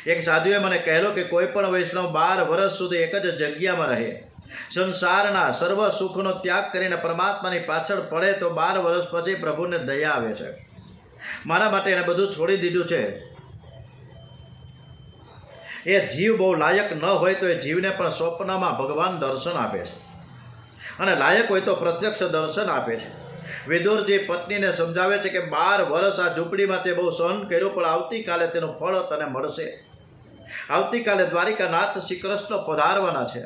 એક સાધુએ મને કહેલું કે કોઈ પણ વૈષ્ણવ 12 વર્ષ સુધી એક જ જગ્યામાં રહે, સંસારના સર્વ સુખનો ત્યાગ કરીને પરમાત્માની પાછળ પડે તો 12 વર્ષ પછી પ્રભુને દયા આવે છે. મારા માટે એને બધું છોડી દીધું છે. એ જીવ બહુ લાયક ન હોય તો એ જીવને પણ સ્વપ્નમાં ભગવાન દર્શન આપે છે અને લાયક હોય તો પ્રત્યક્ષ દર્શન આપે છે. વિદુરજી પત્નીને સમજાવે છે કે 12 વર્ષ આ ઝૂંપડીમાં તે બહુ સહન કર્યું, પણ આવતીકાલે તેનું ફળ તને મળશે. આવતીકાલે દ્વારિકાનાથ શ્રી કૃષ્ણ પધારવાના છે.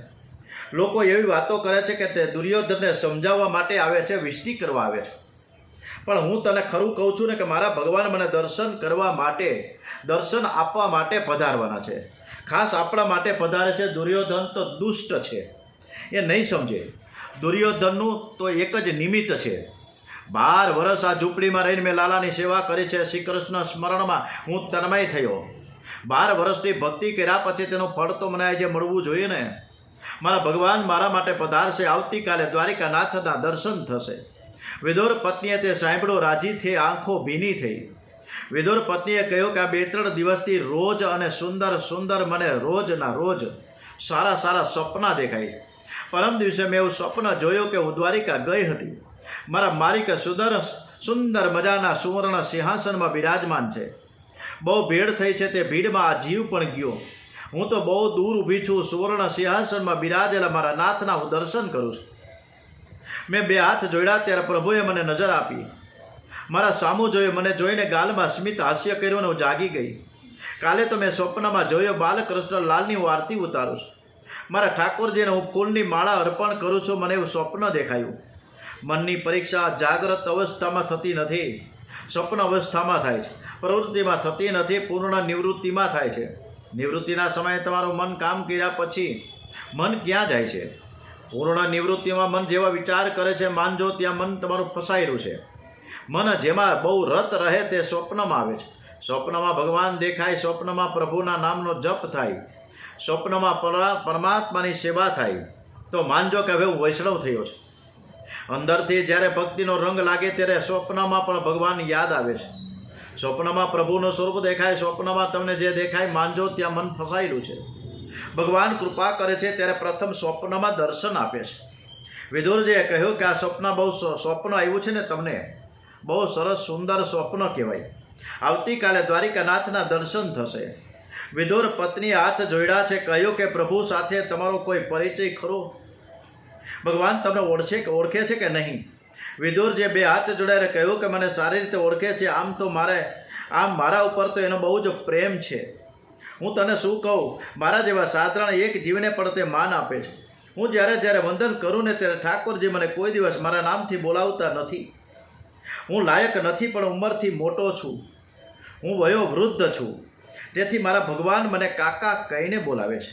લોકો એવી વાતો કરે છે કે તે દુર્યોધનને સમજાવવા માટે આવે છે, વિષ્ટિ કરવા આવે છે. પણ હું તને ખરું કહું છું ને કે મારા ભગવાન મને દર્શન કરવા માટે, દર્શન આપવા માટે પધારવાના છે. ખાસ આપણા માટે પધારે છે. દુર્યોધન તો દુષ્ટ છે, એ નહીં સમજે. દુર્યોધનનું તો એક જ નિમિત્ત છે. 12 વર્ષ આ ઝૂંપડીમાં રહીને મેં લાલાની સેવા કરી છે. શ્રી કૃષ્ણ સ્મરણમાં હું તન્મય થયો. 12 વર્ષની ભક્તિ કર્યા પછી તેનું ફળ તો મને આજે મળવું જોઈએ ને. મારા ભગવાન મારા માટે પધારશે. આવતીકાલે દ્વારિકાનાથના દર્શન થશે. વિદુર પત્નીએ તે સાંભળ્યું, રાજી થઈ, આંખો ભીની થઈ. વિદુર પત્નીએ કહ્યું કે આ 2-3 દિવસથી રોજ અને સુંદર સુંદર મને રોજના રોજ સારા સારા સપના દેખાય છે. પરમ દિવસે મેં એવું સ્વપ્ન જોયું કે હું દ્વારિકા ગઈ હતી. મારા માલિક સુંદર મજાના સુવર્ણ સિંહાસનમાં બિરાજમાન છે. બહુ ભીડ થઈ છે, તે ભીડમાં આ જીવ પણ ગયો. હું તો બહુ દૂર ઊભી છું. સુવર્ણ સિંહાસનમાં બિરાજેલા મારા નાથના હું દર્શન કરું છું. મેં 2 હાથ જોડ્યા ત્યારે પ્રભુએ મને નજર આપી. મારા સામું જોયું. મને જોઈને ગાલમાં સ્મિત હાસ્ય કર્યું અને હું જાગી ગઈ. કાલે તો મેં સ્વપ્નમાં જોયો બાલકૃષ્ણ લાલની હું આરતી ઉતારું છું. મારા ઠાકોરજીને હું ફૂલની માળા અર્પણ કરું છું. મને એવું સ્વપ્ન દેખાયું. મનની પરીક્ષા જાગ્રત અવસ્થામાં થતી નથી, સ્વપ્ન અવસ્થામાં થાય છે. પ્રવૃત્તિમાં થતી નથી, પૂર્ણ નિવૃત્તિમાં થાય છે. નિવૃત્તિના સમયે તમારું મન કામ કર્યા પછી મન ક્યાં જાય છે? પૂર્ણ નિવૃત્તિમાં મન જેવા વિચાર કરે છે, માનજો ત્યાં મન તમારું ફસાયેલું છે. મન જેમાં બહુ રત રહે તે સ્વપ્નમાં આવે છે. સ્વપ્નમાં ભગવાન દેખાય, સ્વપ્નમાં પ્રભુના નામનો જપ થાય, સ્વપ્નમાં પરમાત્માની સેવા થાય, તો માનજો કે હવે હું વૈષ્ણવ થયો છું. અંદરથી જ્યારે ભક્તિનો રંગ લાગે ત્યારે સ્વપ્નમાં પણ ભગવાન યાદ આવે છે. સ્વપ્નમાં પ્રભુનું સ્વરૂપ દેખાય, સ્વપ્નમાં તમને જે દેખાય માનજો ત્યાં મન ફસાયેલું છે. ભગવાન કૃપા કરે છે ત્યારે પ્રથમ સ્વપ્નમાં દર્શન આપે છે. વિદુરજીએ કહ્યું કે આ સ્વપ્ન આવ્યું છે ને તમને, બહુ સરસ સુંદર સ્વપ્ન કહેવાય. આવતીકાલે દ્વારિકાનાથના દર્શન થશે. વિદુર પત્નીએ હાથ જોડ્યા છે. કહ્યું કે પ્રભુ સાથે તમારો કોઈ પરિચય ખરો? ભગવાન તમને ઓળખે છે કે નહીં? વિદુરજીએ 2 હાથ જોડાઈને કહ્યું કે મને સારી રીતે ઓળખે છે. આમ મારા ઉપર તો એનો બહુ જ પ્રેમ છે. હું તને શું કહું, મારા જેવા સાધારણ એક જીવને પણ તે માન આપે છે. હું જ્યારે વંદન કરું ને ત્યારે ઠાકોરજી મને કોઈ દિવસ મારા નામથી બોલાવતા નથી. હું લાયક નથી, પણ ઉંમરથી મોટો છું, હું વયો વૃદ્ધ છું. તેથી મારા ભગવાન મને કાકા કહીને બોલાવે છે.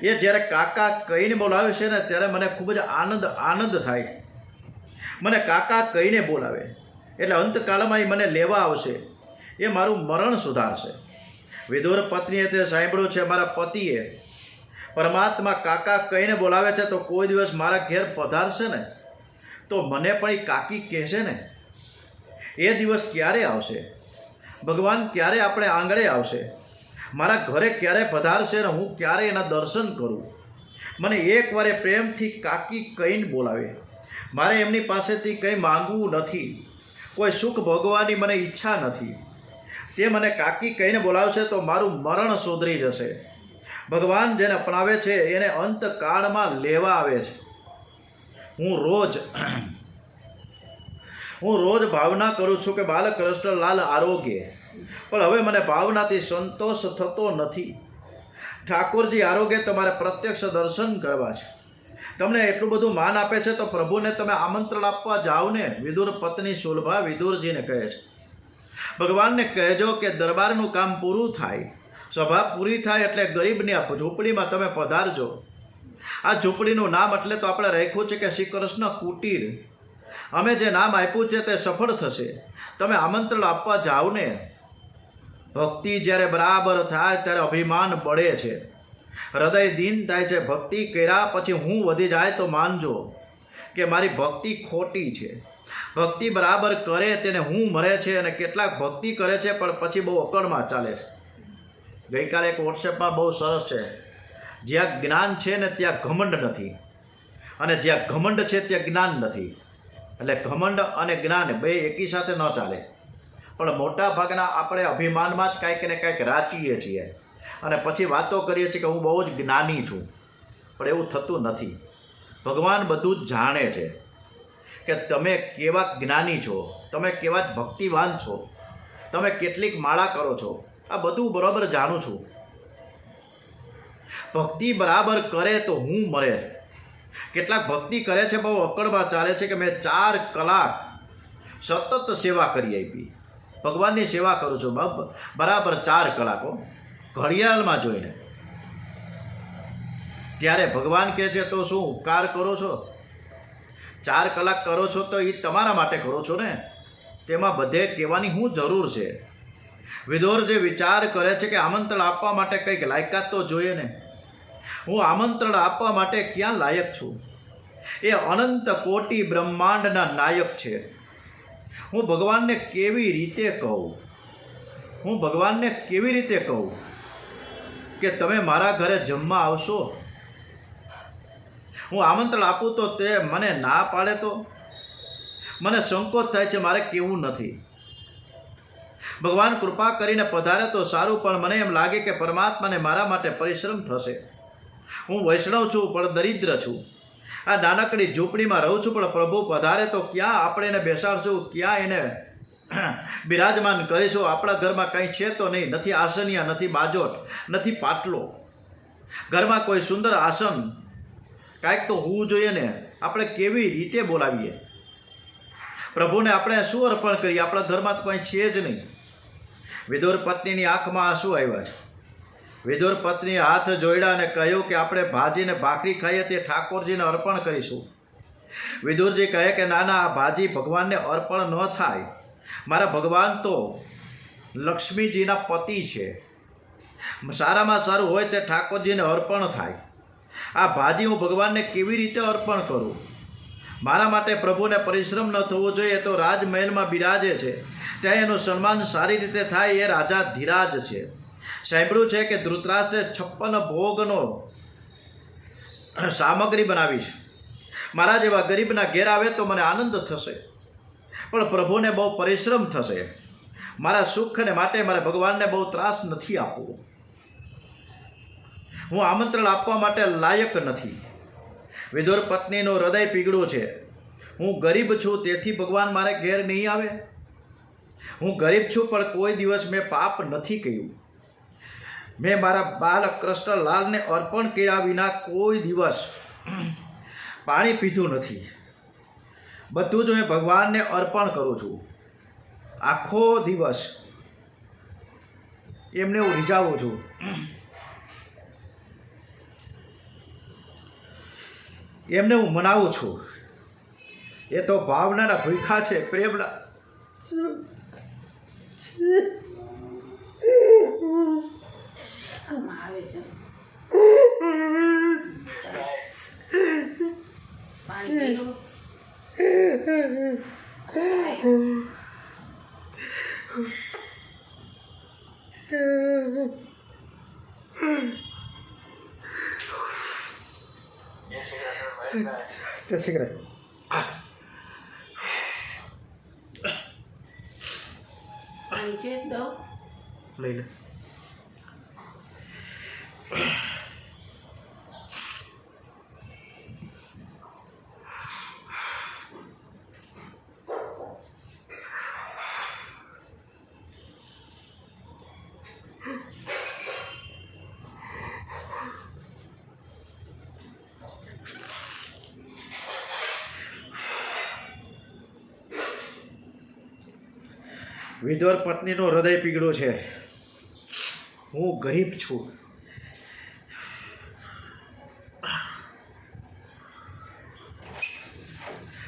એ જ્યારે કાકા કહીને બોલાવે છે ને ત્યારે મને ખૂબ જ આનંદ થાય. મને કાકા કહીને બોલાવે એટલે અંતકાળમાં એ મને લેવા આવશે, એ મારું મરણ સુધારશે. વિદુર પત્નીએ તે સાંભળ્યું છે. મારા પતિએ પરમાત્મા કાકા કહીને બોલાવે છે તો કોઈ દિવસ મારા ઘેર પધારશે ને તો મને પણ એ કાકી કહેશે ને. એ દિવસ ક્યારે આવશે? ભગવાન ક્યારે આપણે આંગણે આવશે? મારા ઘરે ક્યારે પધારશે ને હું ક્યારે એના દર્શન કરું? મને એકવાર પ્રેમથી કાકી કહીને બોલાવે. મારે એમની પાસેથી કંઈ માંગવું નથી, કોઈ સુખ ભોગવવાની મને ઈચ્છા નથી. તે મને કાકી કહીને બોલાવશે તો મારું મરણ સુધરી જશે. ભગવાન જેને અપનાવે છે એને અંતકાળમાં લેવા આવે છે. હું રોજ ભાવના કરું છું કે બાલકૃષ્ણ લાલ આરોગ્ય, પણ હવે મને ભાવનાથી સંતોષ થતો નથી. ઠાકોરજી આરોગ્ય તમારે પ્રત્યક્ષ દર્શન કરવા છે. તમને એટલું બધું માન આપે છે તો પ્રભુને તમે આમંત્રણ આપવા જાઓ ને. વિદુર પત્ની સુલભા વિદુરજીને કહે છે, ભગવાનને કહેજો કે દરબારનું કામ પૂરું થાય, સભા પૂરી થાય એટલે ગરીબની આ ઝૂંપડીમાં તમે પધારજો. આ ઝૂંપડીનું નામ એટલે તો આપણે રાખ્યું છે કે શ્રી કૃષ્ણ કુટીર. અમે જે નામ આપ્યું છે તે સફળ થશે. તમે આમંત્રણ આપવા જાઓ ને. ભક્તિ જ્યારે બરાબર થાય ત્યારે અભિમાન બળે છે, હૃદય દીન થાય છે. ભક્તિ કર્યા પછી હું વધી જાય તો માનજો કે મારી ભક્તિ ખોટી છે. ભક્તિ બરાબર કરે તેને હું મરે છે, અને કેટલાક ભક્તિ કરે છે પણ પછી બહુ અકળમાં ચાલે છે. ગઈકાલે એક વોટ્સએપમાં બહુ સરસ છે, જ્યાં જ્ઞાન છે ને ત્યાં ઘમંડ નથી, અને જ્યાં ઘમંડ છે ત્યાં જ્ઞાન નથી. એટલે ઘમંડ અને જ્ઞાન બે એકી સાથે ન ચાલે. પણ મોટા ભાગના આપણે અભિમાનમાં જ કાંઈક ને કાંઈક રાચીએ છીએ અને પછી વાતો કરીએ છીએ કે હું બહુ જ જ્ઞાની છું. પણ એવું થતું નથી. ભગવાન બધું જ જાણે છે કે તમે કેવા જ્ઞાની છો, તમે કેવા ભક્તિવાન છો, તમે કેટલીક માળા કરો છો. આ બધું બરાબર જાણું છું. ભક્તિ બરાબર કરે તો હું મરે. કેટલાક ભક્તિ કરે છે બહુ અકળમાં ચાલે છે કે મેં 4 કલાક સતત સેવા કરી આપી, ભગવાનની સેવા કરું છું બરાબર 4 કલાકો ઘડિયાળમાં જોઈને. ત્યારે ભગવાન કહે છે તો શું ઉપકાર કરો છો? 4 કલાક કરો છો તો એ તમારા માટે કરો છો ને, તેમાં બધે કહેવાની શું જરૂર છે? વિદુર જે વિચાર કરે છે કે આમંત્રણ આપવા માટે કંઈક લાયકાત તો જોઈએ ને. હું આમંત્રણ આપવા માટે ક્યાં લાયક છું? એ અનંત કોટી બ્રહ્માંડના નાયક છે. હું ભગવાનને કેવી રીતે કહું? હું ભગવાનને કેવી રીતે કહું કે તમે મારા ઘરે જમવા આવશો? હું આમંત્રણ આપું તો તે મને ના પાડે તો મને સંકોચ થાય છે, મારે કેવું નથી. ભગવાન કૃપા કરીને પધારે તો સારું, પણ મને એમ લાગે કે પરમાત્માને મારા માટે પરિશ્રમ થશે. હું વૈષ્ણવ છું પણ દરિદ્ર છું, આ નાનકડી ઝૂંપડીમાં રહું છું, પણ પ્રભુ પધારે તો ક્યાં આપણે એને બેસાડશું, ક્યાં એને બિરાજમાન કરીશું? આપણા ઘરમાં કંઈ છે તો નહીં, નથી આસનિયા, નથી બાજોટ, નથી પાટલો. ઘરમાં કોઈ સુંદર આસન કાંઈક તો હોવું જોઈએ ને. આપણે કેવી રીતે બોલાવીએ પ્રભુને? આપણે શું અર્પણ કરીએ? આપણા ઘરમાં તો કંઈ છે જ નહીં. વિદુર પત્નીની આંખમાં આંસુ આવ્યા છે. વિદુર પત્નીએ હાથ જોડ્યા અને કહ્યું કે આપણે ભાજીને ભાખરી ખાઈએ તે ઠાકોરજીને અર્પણ કરીશું. વિદુરજી કહે કે ના ના, આ ભાજી ભગવાનને અર્પણ ન થાય. મારા ભગવાન તો લક્ષ્મીજીના પતિ છે. સારામાં સારું હોય તે ઠાકોરજીને અર્પણ થાય. આ ભાજી હું ભગવાનને કેવી રીતે અર્પણ કરું? મારા માટે પ્રભુને પરિશ્રમ ન થવો જોઈએ. તો રાજમહેલમાં બિરાજે છે, ત્યાં એનું સન્માન સારી રીતે થાય. એ રાજા ધીરાજ છે. સાંભળ્યું છે કે ધૃતરાષ્ટ્રે 56 ભોગનો સામગ્રી બનાવી છે. મારા જેવા ગરીબના ઘેર આવે તો મને આનંદ થશે, પણ પ્રભુને બહુ પરિશ્રમ થશે. મારા સુખને માટે મારે ભગવાનને બહુ ત્રાસ નથી આપવો. હું આમંત્રણ આપવા માટે લાયક નથી. વિદુર પત્નીનું હૃદય પીગળું છે. હું ગરીબ છું, તેથી ભગવાન મારે ઘેર નહીં આવે. હું ગરીબ છું, પણ કોઈ દિવસ મેં પાપ નથી કર્યું. મેં મારા બાલ કૃષ્ણલાલને અર્પણ કર્યા વિના કોઈ દિવસ પાણી પીધું નથી. બધું જ મેં ભગવાનને અર્પણ કરું છું. આખો દિવસ એમને હું રીઝાવું છું. એમને હું મનાવું છું. એ તો ભાવનાના ભૂખા છે, પ્રેમના. આવે છે પાણી પીવું. જય શ્રી કૃષ્ણ. પાણી છે દઉં? લઈ લે. વિધર પત્નીનું હૃદય પીગળું છે. હું ગરીબ છું.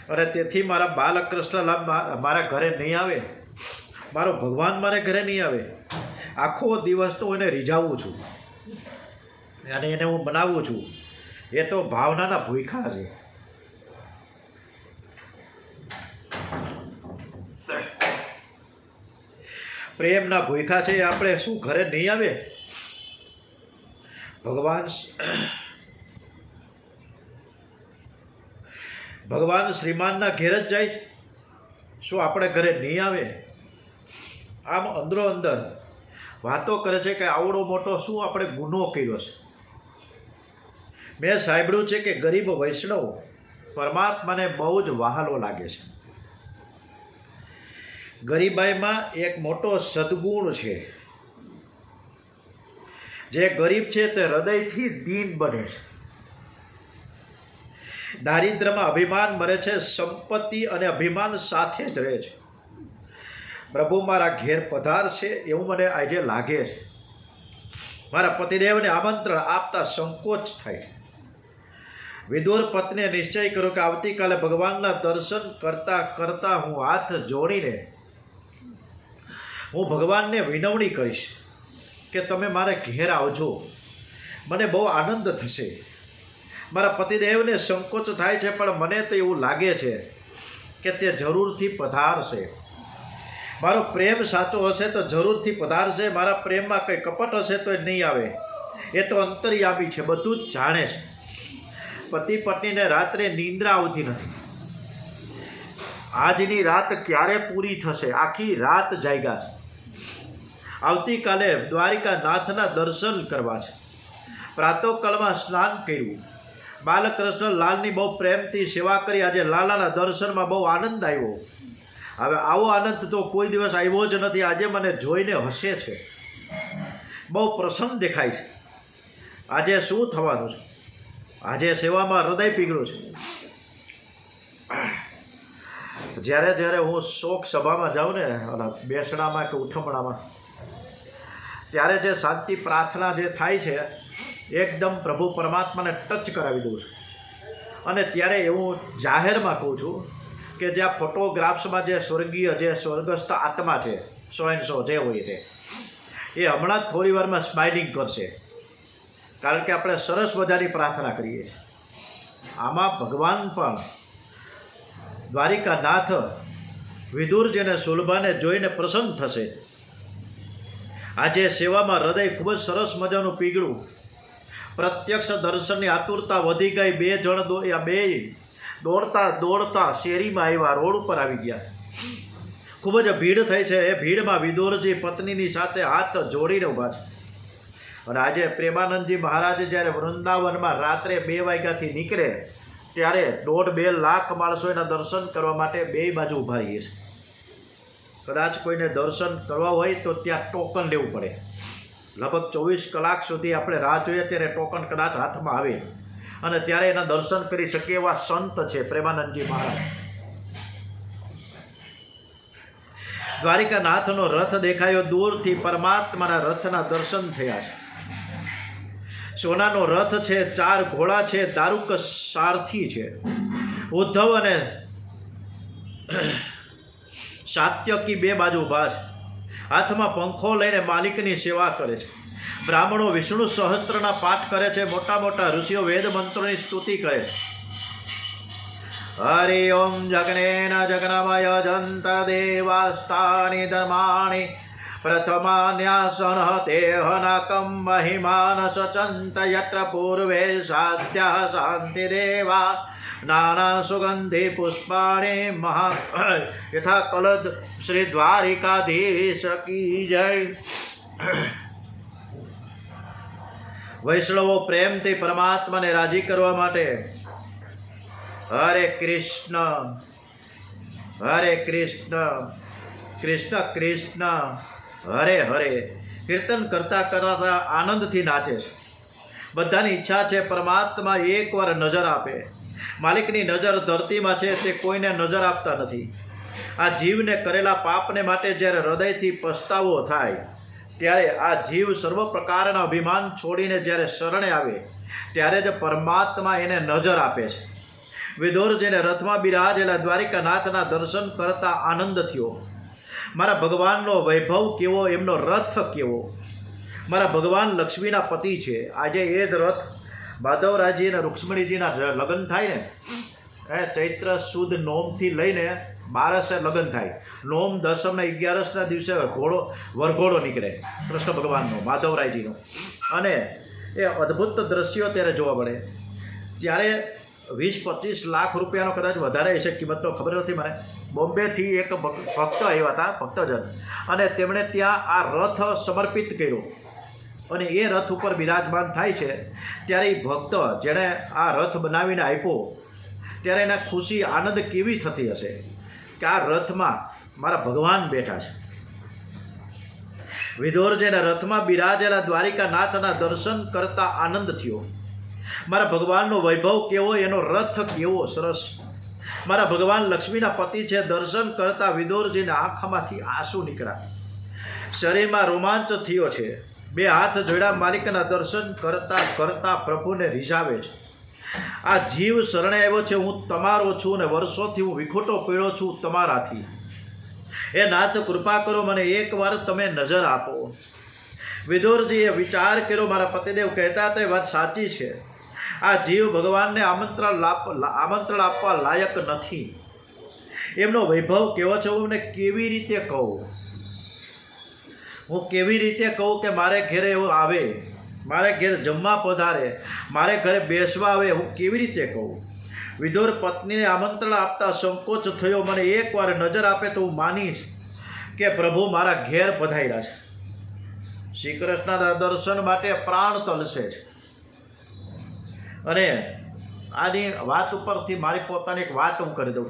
અને તેથી મારા બાલકૃષ્ણ મારા ઘરે નહીં આવે. મારો ભગવાન મારા ઘરે નહીં આવે. આખો દિવસ તો એને રીઝાવું છું અને એને હું બનાવું છું. એ તો ભાવનાના ભૂખા છે. પ્રેમના ભૂખા છે. આપણે શું ઘરે નહીં આવે? ભગવાન શ્રીમાનના ઘેર જ જાય, શું આપણે ઘરે નહીં આવે? આમ અંદરો અંદર વાતો કરે છે કે આવડો મોટો શું આપણે ગુનો કર્યો છે. મેં સાંભળ્યું છે કે ગરીબ વૈષ્ણવ પરમાત્માને બહુ જ વહાલો લાગે છે. ગરીબાઈમાં એક મોટો સદગુણ છે. જે ગરીબ છે તે હૃદયથી દીન બને છે. દારિદ્ર્યમાં અભિમાન મરે છે, સંપત્તિ અને અભિમાન સાથે જ રહે છે. પ્રભુ મારા ઘેર પધારશે એવું મને આજે લાગે છે. મારા પતિદેવને આમંત્રણ આપતા સંકોચ થાય છે. વિદુર પત્નીએ નિશ્ચય કર્યો કે આવતીકાલે ભગવાનના દર્શન કરતા કરતા હું હાથ જોડીને હું ભગવાનને વિનવણી કરીશ કે તમે મારે ઘેર આવજો, મને બહુ આનંદ થશે. મારા પતિદેવને સંકોચ થાય છે, પણ મને તો એવું લાગે છે કે તે જરૂરથી પધારશે. મારો પ્રેમ સાચો હશે તો જરૂરથી પધારશે, મારા પ્રેમમાં કંઈ કપટ હશે તો નહીં આવે. એ તો અંતર્યામી છે, બધું જ જાણે છે. પતિ પત્નીને રાત્રે નિંદ્રા આવતી નથી. આજની રાત ક્યારે પૂરી થશે, આખી રાત જાગ્યા છે. આવતીકાલે દ્વારિકાનાથના દર્શન કરવા છે. પ્રાતઃકાળમાં સ્નાન કર્યું, બાલકૃષ્ણ લાલની બહુ પ્રેમથી સેવા કરી. આજે લાલાના દર્શનમાં બહુ આનંદ આવ્યો. હવે આવો આનંદ તો કોઈ દિવસ આવ્યો જ નથી. આજે મને જોઈને હસે છે, બહુ પ્રસન્ન દેખાય છે. આજે શું થવાનું છે? આજે સેવામાં હૃદય પીગળ્યું છે. જ્યારે જ્યારે હું શોક સભામાં જાઉં ને, બેસણામાં કે ઉઠમણામાં, ત્યારે જે શાંતિ પ્રાર્થના જે થાય છે, એકદમ પ્રભુ પરમાત્માને ટચ કરાવી દઉં છું. અને ત્યારે એવું જાહેરમાં કહું છું કે જ્યાં ફોટોગ્રાફ્સમાં જે સ્વર્ગીય જે સ્વર્ગસ્થ આત્મા છે, સો એન્ડ સો જે હોય તે, એ હમણાં જ થોડી વારમાં સ્માઇલિંગ કરશે. કારણ કે આપણે સરસ મજાની પ્રાર્થના કરીએ છીએ. આમાં ભગવાન પણ દ્વારિકાનાથ વિદુરજીને સુલભાને જોઈને પ્રસન્ન થશે. આજે સેવામાં હૃદય ખૂબ જ સરસ મજાનું પીગળું. પ્રત્યક્ષ દર્શનની આતુરતા વધી ગઈ. બે જણ બે દોડતા દોડતા શેરીમાં આવ્યા, રોડ ઉપર આવી ગયા. ખૂબ જ ભીડ થઈ છે. એ ભીડમાં વિદુરજી પત્નીની સાથે હાથ જોડીને ઊભા છે. અને આજે પ્રેમાનંદજી મહારાજ જ્યારે વૃંદાવનમાં રાત્રે 2 વાગ્યાથી નીકળે ત્યારે 1.5-2 લાખ માણસો એના દર્શન કરવા માટે બે બાજુ ઊભા રહીએ છે. કદાચ કોઈને દર્શન કરવા હોય તો ત્યાં ટોકન લેવું પડે. લગભગ 24 કલાક સુધી આપણે રાહ જોઈએ ત્યારે ટોકન કદાચ હાથમાં આવે અને ત્યારે એના દર્શન કરી શકીએ એવા સંત છે પ્રેમાનંદજી મહારાજ. દ્વારિકાનાથનો રથ દેખાયો દૂરથી. પરમાત્માના રથના દર્શન થયા છે. સોનાનો રથ છે, 4 ઘોડા છે, દારૂક સારથી છે. ઉદ્ધવ અને સાત્યકી 2 બાજુ ઊભા છે. હાથમાં પંખો લઈને માલિકની સેવા કરે છે. બ્રાહ્મણો વિષ્ણુ સહસ્ત્રના પાઠ કરે છે. મોટા મોટા ઋષિઓ વેદ મંત્રોની સ્તુતિ કરે છે. હરિ ઓમ જગનેન જગનમય જંત દેવાસ્તાની ધર્માણી પ્રથમાન્યાસન તેહનકમ મહિમાન સચંત યત્ર પૂર્વે સાધ્યા શાંતિદેવા નાના સુગંધી પુષ્પાણી મહા યથા કલદ શ્રી દ્વારિકાધીશ કી જય. વૈષ્ણવો પ્રેમથી પરમાત્માને રાજી કરવા માટે હરે કૃષ્ણ હરે કૃષ્ણ કૃષ્ણ કૃષ્ણ હરે હરે કીર્તન કરતા કરતા આનંદથી નાચે છે. બધાની ઈચ્છા છે પરમાત્મા એકવાર નજર આપે. માલિકની નજર ધરતીમાં છે, તે કોઈને નજર આપતા નથી. આ જીવને કરેલા પાપને માટે જ્યારે હૃદયથી પસ્તાવો થાય ત્યારે આ જીવ સર્વ પ્રકારના અભિમાન છોડીને જ્યારે શરણે આવે ત્યારે જ પરમાત્મા એને નજર આપે છે. વિદુરજીને રથમાં બિરાજેલા દ્વારિકાનાથના દર્શન કરતા આનંદ થયો. મારા ભગવાનનો વૈભવ કેવો, એમનો રથ કેવો. મારા ભગવાન લક્ષ્મીના પતિ છે. આજે એ જ રથ માધવરાયજી અને રૂક્ષ્મણીજીના લગ્ન થાય ને, ચૈત્ર સુદ નોમથી લઈને 12 લગ્ન થાય. નોમ 10 ને 11ના દિવસે વરઘોડો નીકળે કૃષ્ણ ભગવાનનો, માધવરાયજીનો. અને એ અદ્ભુત દ્રશ્યો ત્યારે જોવા મળે. ત્યારે 20-25 લાખ રૂપિયાનો કદાચ વધારે હશે કિંમત, તો ખબર નથી મને. બોમ્બેથી એક ભક્ત આવ્યા હતા, ભક્તજન, અને તેમણે ત્યાં આ રથ સમર્પિત કર્યો. અને એ રથ ઉપર બિરાજમાન થાય છે ત્યારે એ ભક્ત જેણે આ રથ બનાવીને આપ્યો ત્યારે એને ખુશી આનંદ કેવી થતી હશે કે આ રથમાં મારા ભગવાન બેઠા છે. વિદુરજીના રથમાં બિરાજેલા દ્વારિકાનાથના દર્શન કરતા આનંદ થયો. મારા ભગવાનનો વૈભવ કેવો, એનો રથ કેવો સરસ. મારા ભગવાન લક્ષ્મીના પતિ છે. દર્શન કરતા વિદુરજીના આંખમાંથી આંસુ નીકળ્યા. શરીરમાં રોમાંચ થયો છે. 2 હાથ જોડ્યા. માલિકના દર્શન કરતા કરતા પ્રભુને રીઝાવે છે. આ જીવ શરણે આવ્યો છે. હું તમારો છું ને વર્ષોથી હું વિખોટો પીડ્યો છું તમારાથી. એ નાથ કૃપા કરો, મને એકવાર તમે નજર આપો. વિદુરજીએ વિચાર કર્યો. મારા પતિદેવ કહેતા હતા એ વાત સાચી છે. આ જીવ ભગવાનને આમંત્રણ આપવા લાયક નથી. એમનો વૈભવ કેવો છે હું એમને કેવી રીતે કહું, હું કેવી રીતે કહું કે મારે ઘેરે એવું આવે, મારે ઘેર જમવા પધારે, મારે ઘરે બેસવા આવે, હું કેવી રીતે કહું? વિદુર પત્નીને આમંત્રણ આપતા સંકોચ થયો. મને એકવાર નજર આપે તો હું માનીશ કે પ્રભુ મારા ઘેર પધાર્યા છે. શ્રી કૃષ્ણના દર્શન માટે પ્રાણ તલસે છે. અને આની વાત ઉપરથી મારી પોતાની એક વાત હું કરી દઉં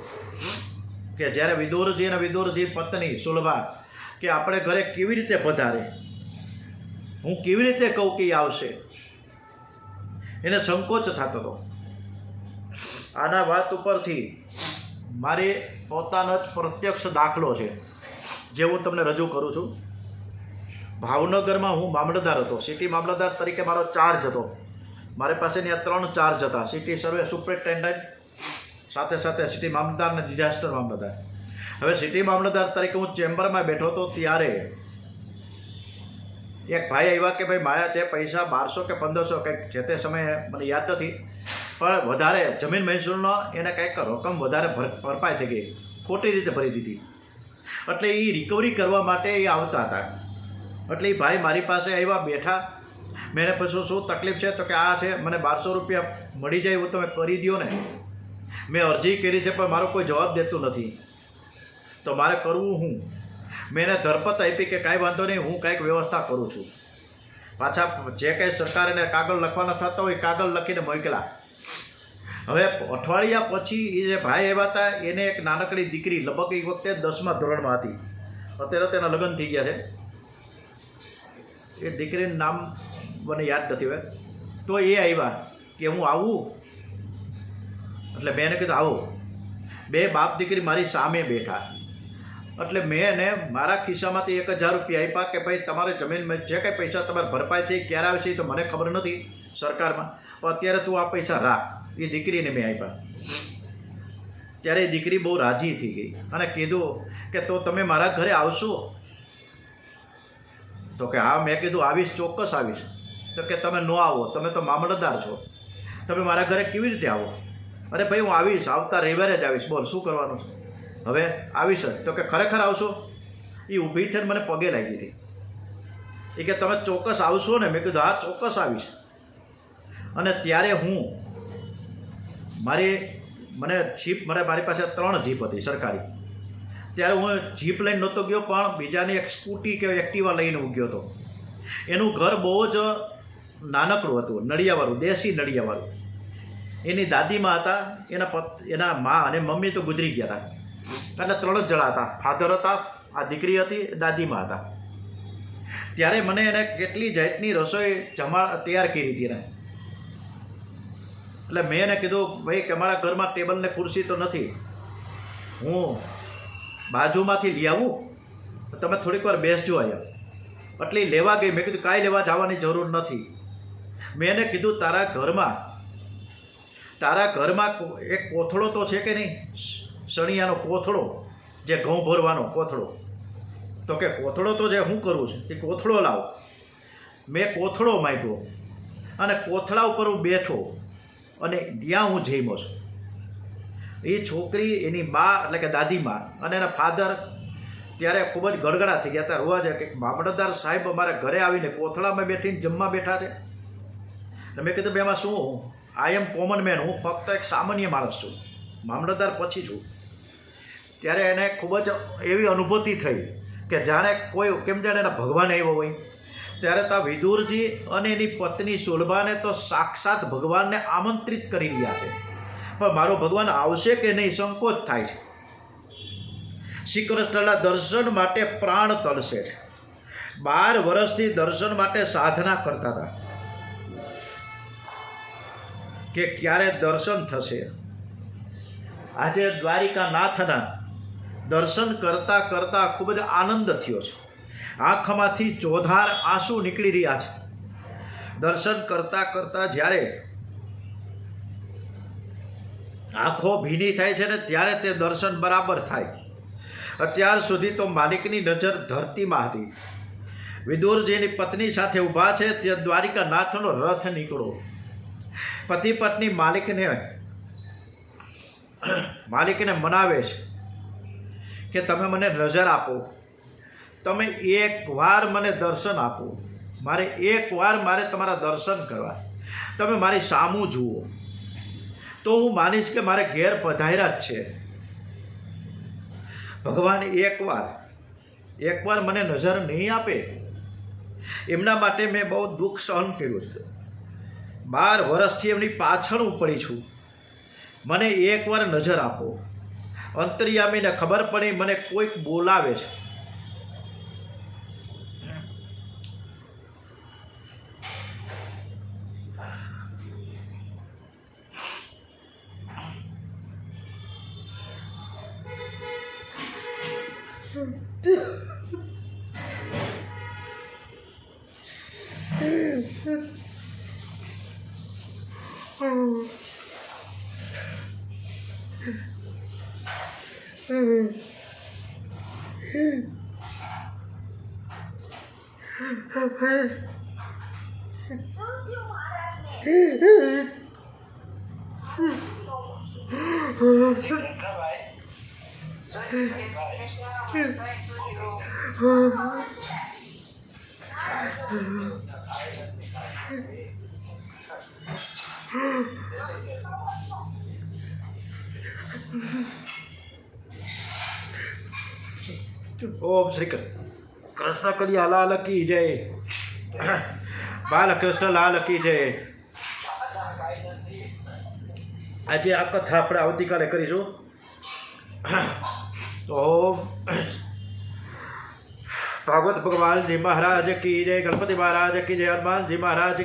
કે જ્યારે વિદુરજી અને વિદુરજી પત્ની સુલભા કે આપણે ઘરે કેવી રીતે પધારે, હું કેવી રીતે કહું કે એ આવશે, એને સંકોચ થતો હતો. આના વાત ઉપરથી મારી પોતાનો જ પ્રત્યક્ષ દાખલો છે જે હું તમને રજૂ કરું છું. ભાવનગરમાં હું મામલતદાર હતો, સિટી મામલતદાર તરીકે મારો ચાર્જ હતો. મારી પાસેની આ 3 ચાર્જ હતા: સિટી સર્વે સુપરિન્ટેન્ડન્ટ, સાથે સાથે સિટી મામલતદાર અને ડિઝાસ્ટર મામલતદાર. હવે સિટી મામલતદાર તરીકે હું ચેમ્બરમાં બેઠો હતો ત્યારે એક ભાઈ આવ્યા કે ભાઈ મારા તે પૈસા 1200 કે 1500 કંઈક છે તે સમયે મને યાદ નથી, પણ વધારે જમીન મહેસૂલનો એને કંઈક રકમ વધારે ભરપાઈ થઈ ગઈ, ખોટી રીતે ભરી દીધી. એટલે એ રિકવરી કરવા માટે એ આવતા હતા. એટલે એ ભાઈ મારી પાસે આવ્યા, બેઠા. મેં એને પૂછ્યું શું તકલીફ છે? તો કે આ છે, મને 1200 રૂપિયા મળી જાય એવું તમે કરી દો ને. મેં અરજી કરી છે પણ મારો કોઈ જવાબ દેતું નથી, તો મારે કરવું હું? મેં એને ધરપત આપી કે કાંઈ વાંધો નહીં, હું કાંઈક વ્યવસ્થા કરું છું. પાછા જે કંઈ સરકાર એને કાગળ લખવાના થતા હોય કાગળ લખીને મોકલા. હવે અઠવાડિયા પછી એ જે ભાઈ આવ્યા હતા એને એક નાનકડી દીકરી લગભગ એ વખતે 10મા ધોરણમાં હતી, અત્યારે તેના લગ્ન થઈ ગયા છે. એ દીકરીનું નામ મને યાદ નથી હવે. તો એ આવ્યા કે હું આવું, એટલે મેં એને કીધું આવો. બે બાપ દીકરી મારી સામે બેઠા. એટલે મેં એને મારા ખિસ્સામાંથી 1000 રૂપિયા આપ્યા કે ભાઈ તમારે જમીનમાં જે કંઈ પૈસા તમારે ભરપાઈ થઈ ક્યારે આવે છે તો મને ખબર નથી સરકારમાં, પણ અત્યારે તું આ પૈસા રાખ. એ દીકરીને મેં આપ્યા. ત્યારે એ દીકરી બહુ રાજી થઈ ગઈ અને કીધું કે તો તમે મારા ઘરે આવશો? તો કે હા. મેં કીધું આવીશ, ચોક્કસ આવીશ. તો કે તમે ન આવો, તમે તો મામલતદાર છો, તમે મારા ઘરે કેવી રીતે આવો? અરે ભાઈ હું આવીશ, આવતા રવિવારે જ આવીશ. બોલ શું કરવાનું છે હવે? આવીશ જ. તો કે ખરેખર આવશો? એ ઊભી થઈને મને પગે લાગી હતી. એ કે તમે ચોક્કસ આવશો ને? મેં કીધું હા ચોક્કસ આવીશ. અને ત્યારે હું મારી પાસે 3 જીપ હતી સરકારી. ત્યારે હું જીપ લઈને નહોતો ગયો, પણ બીજાની એક સ્કૂટી કે એક્ટિવા લઈને હું ગયો હતો. એનું ઘર બહુ જ નાનકડું હતું, નળિયાવાળું, દેશી નળિયાવાળું. એની દાદીમાં હતા, એના મા અને મમ્મી તો ગુજરી ગયા હતા. એટલે 3 જ જણા હતા, ફાધર હતા, આ દીકરી હતી, દાદીમાં હતા. ત્યારે મને એને કેટલી જાતની રસોઈ તૈયાર કરી હતી એને. એટલે મેં એને કીધું ભાઈ કે અમારા ઘરમાં ટેબલ ને ખુરશી તો નથી, હું બાજુમાંથી લઈ આવું, તમે થોડીક વાર બેસજો અહીંયા. એટલે લેવા ગઈ. મેં કીધું કાંઈ લેવા જવાની જરૂર નથી. મેં એને કીધું તારા ઘરમાં એક કોથળો તો છે કે નહીં, સણિયાનો કોથળો, જે ઘઉં ભરવાનો કોથળો? તો કે કોથળો તો જે હું કરું છું એ કોથળો લાવો. મેં કોથળો માંગ્યો અને કોથળા ઉપર હું બેઠો અને ત્યાં હું જઈમો છું. એ છોકરી, એની મા એટલે કે દાદીમાં અને એના ફાધર ત્યારે ખૂબ જ ગડગડા થઈ ગયા હતા. રોવા જાય કે મામલતદાર સાહેબ અમારા ઘરે આવીને કોથળામાં બેઠીને જમવા બેઠા છે. મેં કીધું બે એમાં શું, આઈ એમ કોમન મેન, હું ફક્ત એક સામાન્ય માણસ છું, મામલતદાર પછી છું. ત્યારે એને ખૂબ જ એવી અનુભૂતિ થઈ કે જાણે કોઈ કેમ જાણે એના ભગવાન આવ્યો હોય. ત્યારે તો વિદુરજી અને એની પત્ની સુલભાને તો સાક્ષાત ભગવાનને આમંત્રિત કરી રહ્યા છે, પણ મારો ભગવાન આવશે કે નહીં સંકોચ થાય છે. શ્રી કૃષ્ણના દર્શન માટે પ્રાણ તળસે છે. 12 વર્ષથી દર્શન માટે સાધના કરતા હતા કે ક્યારે દર્શન થશે. આજે દ્વારિકાનાથના દર્શન કરતાં કરતાં ખૂબ જ આનંદ થયો છે. આંખમાંથી ચોધાર આંસુ નીકળી રહ્યા છે. દર્શન કરતાં કરતાં જ્યારે આંખો ભીની થાય છે ને ત્યારે તે દર્શન બરાબર થાય. અત્યાર સુધી તો માલિકની નજર ધરતીમાં હતી. વિદુરજીની પત્ની સાથે ઊભા છે તે દ્વારિકાનાથનો રથ નીકળો. પતિ પત્ની માલિકને મનાવે છે કે તમે મને નજર આપો, તમે એકવાર મને દર્શન આપો, મારે એકવાર તમારા દર્શન કરવા, તમે મારી સામું જુઓ તો હું માનીશ કે મારે ઘેર પધાર્યા જ છે. ભગવાન એકવાર મને નજર નહીં આપે, એમના માટે મેં બહુ દુઃખ સહન કર્યું હતું. 12 વર્ષથી એમની પાછળ હું પડી છું. મને એકવાર નજર આપો. અંતર્યામીને ખબર પડી મને કોઈક બોલાવે છે. ઓમ શ્રી કૃષ્ણ કલ્યા લાલ કી જય, બાલકૃષ્ણ લાલ કી જય. આજે આ કથા આપણે આવતીકાલે કરીશું. ઓમ ભાગવત ભગવાનજી મહારાજ કી જય, ગણપતિ મહારાજ કી જય, હનુમાનજી મહારાજ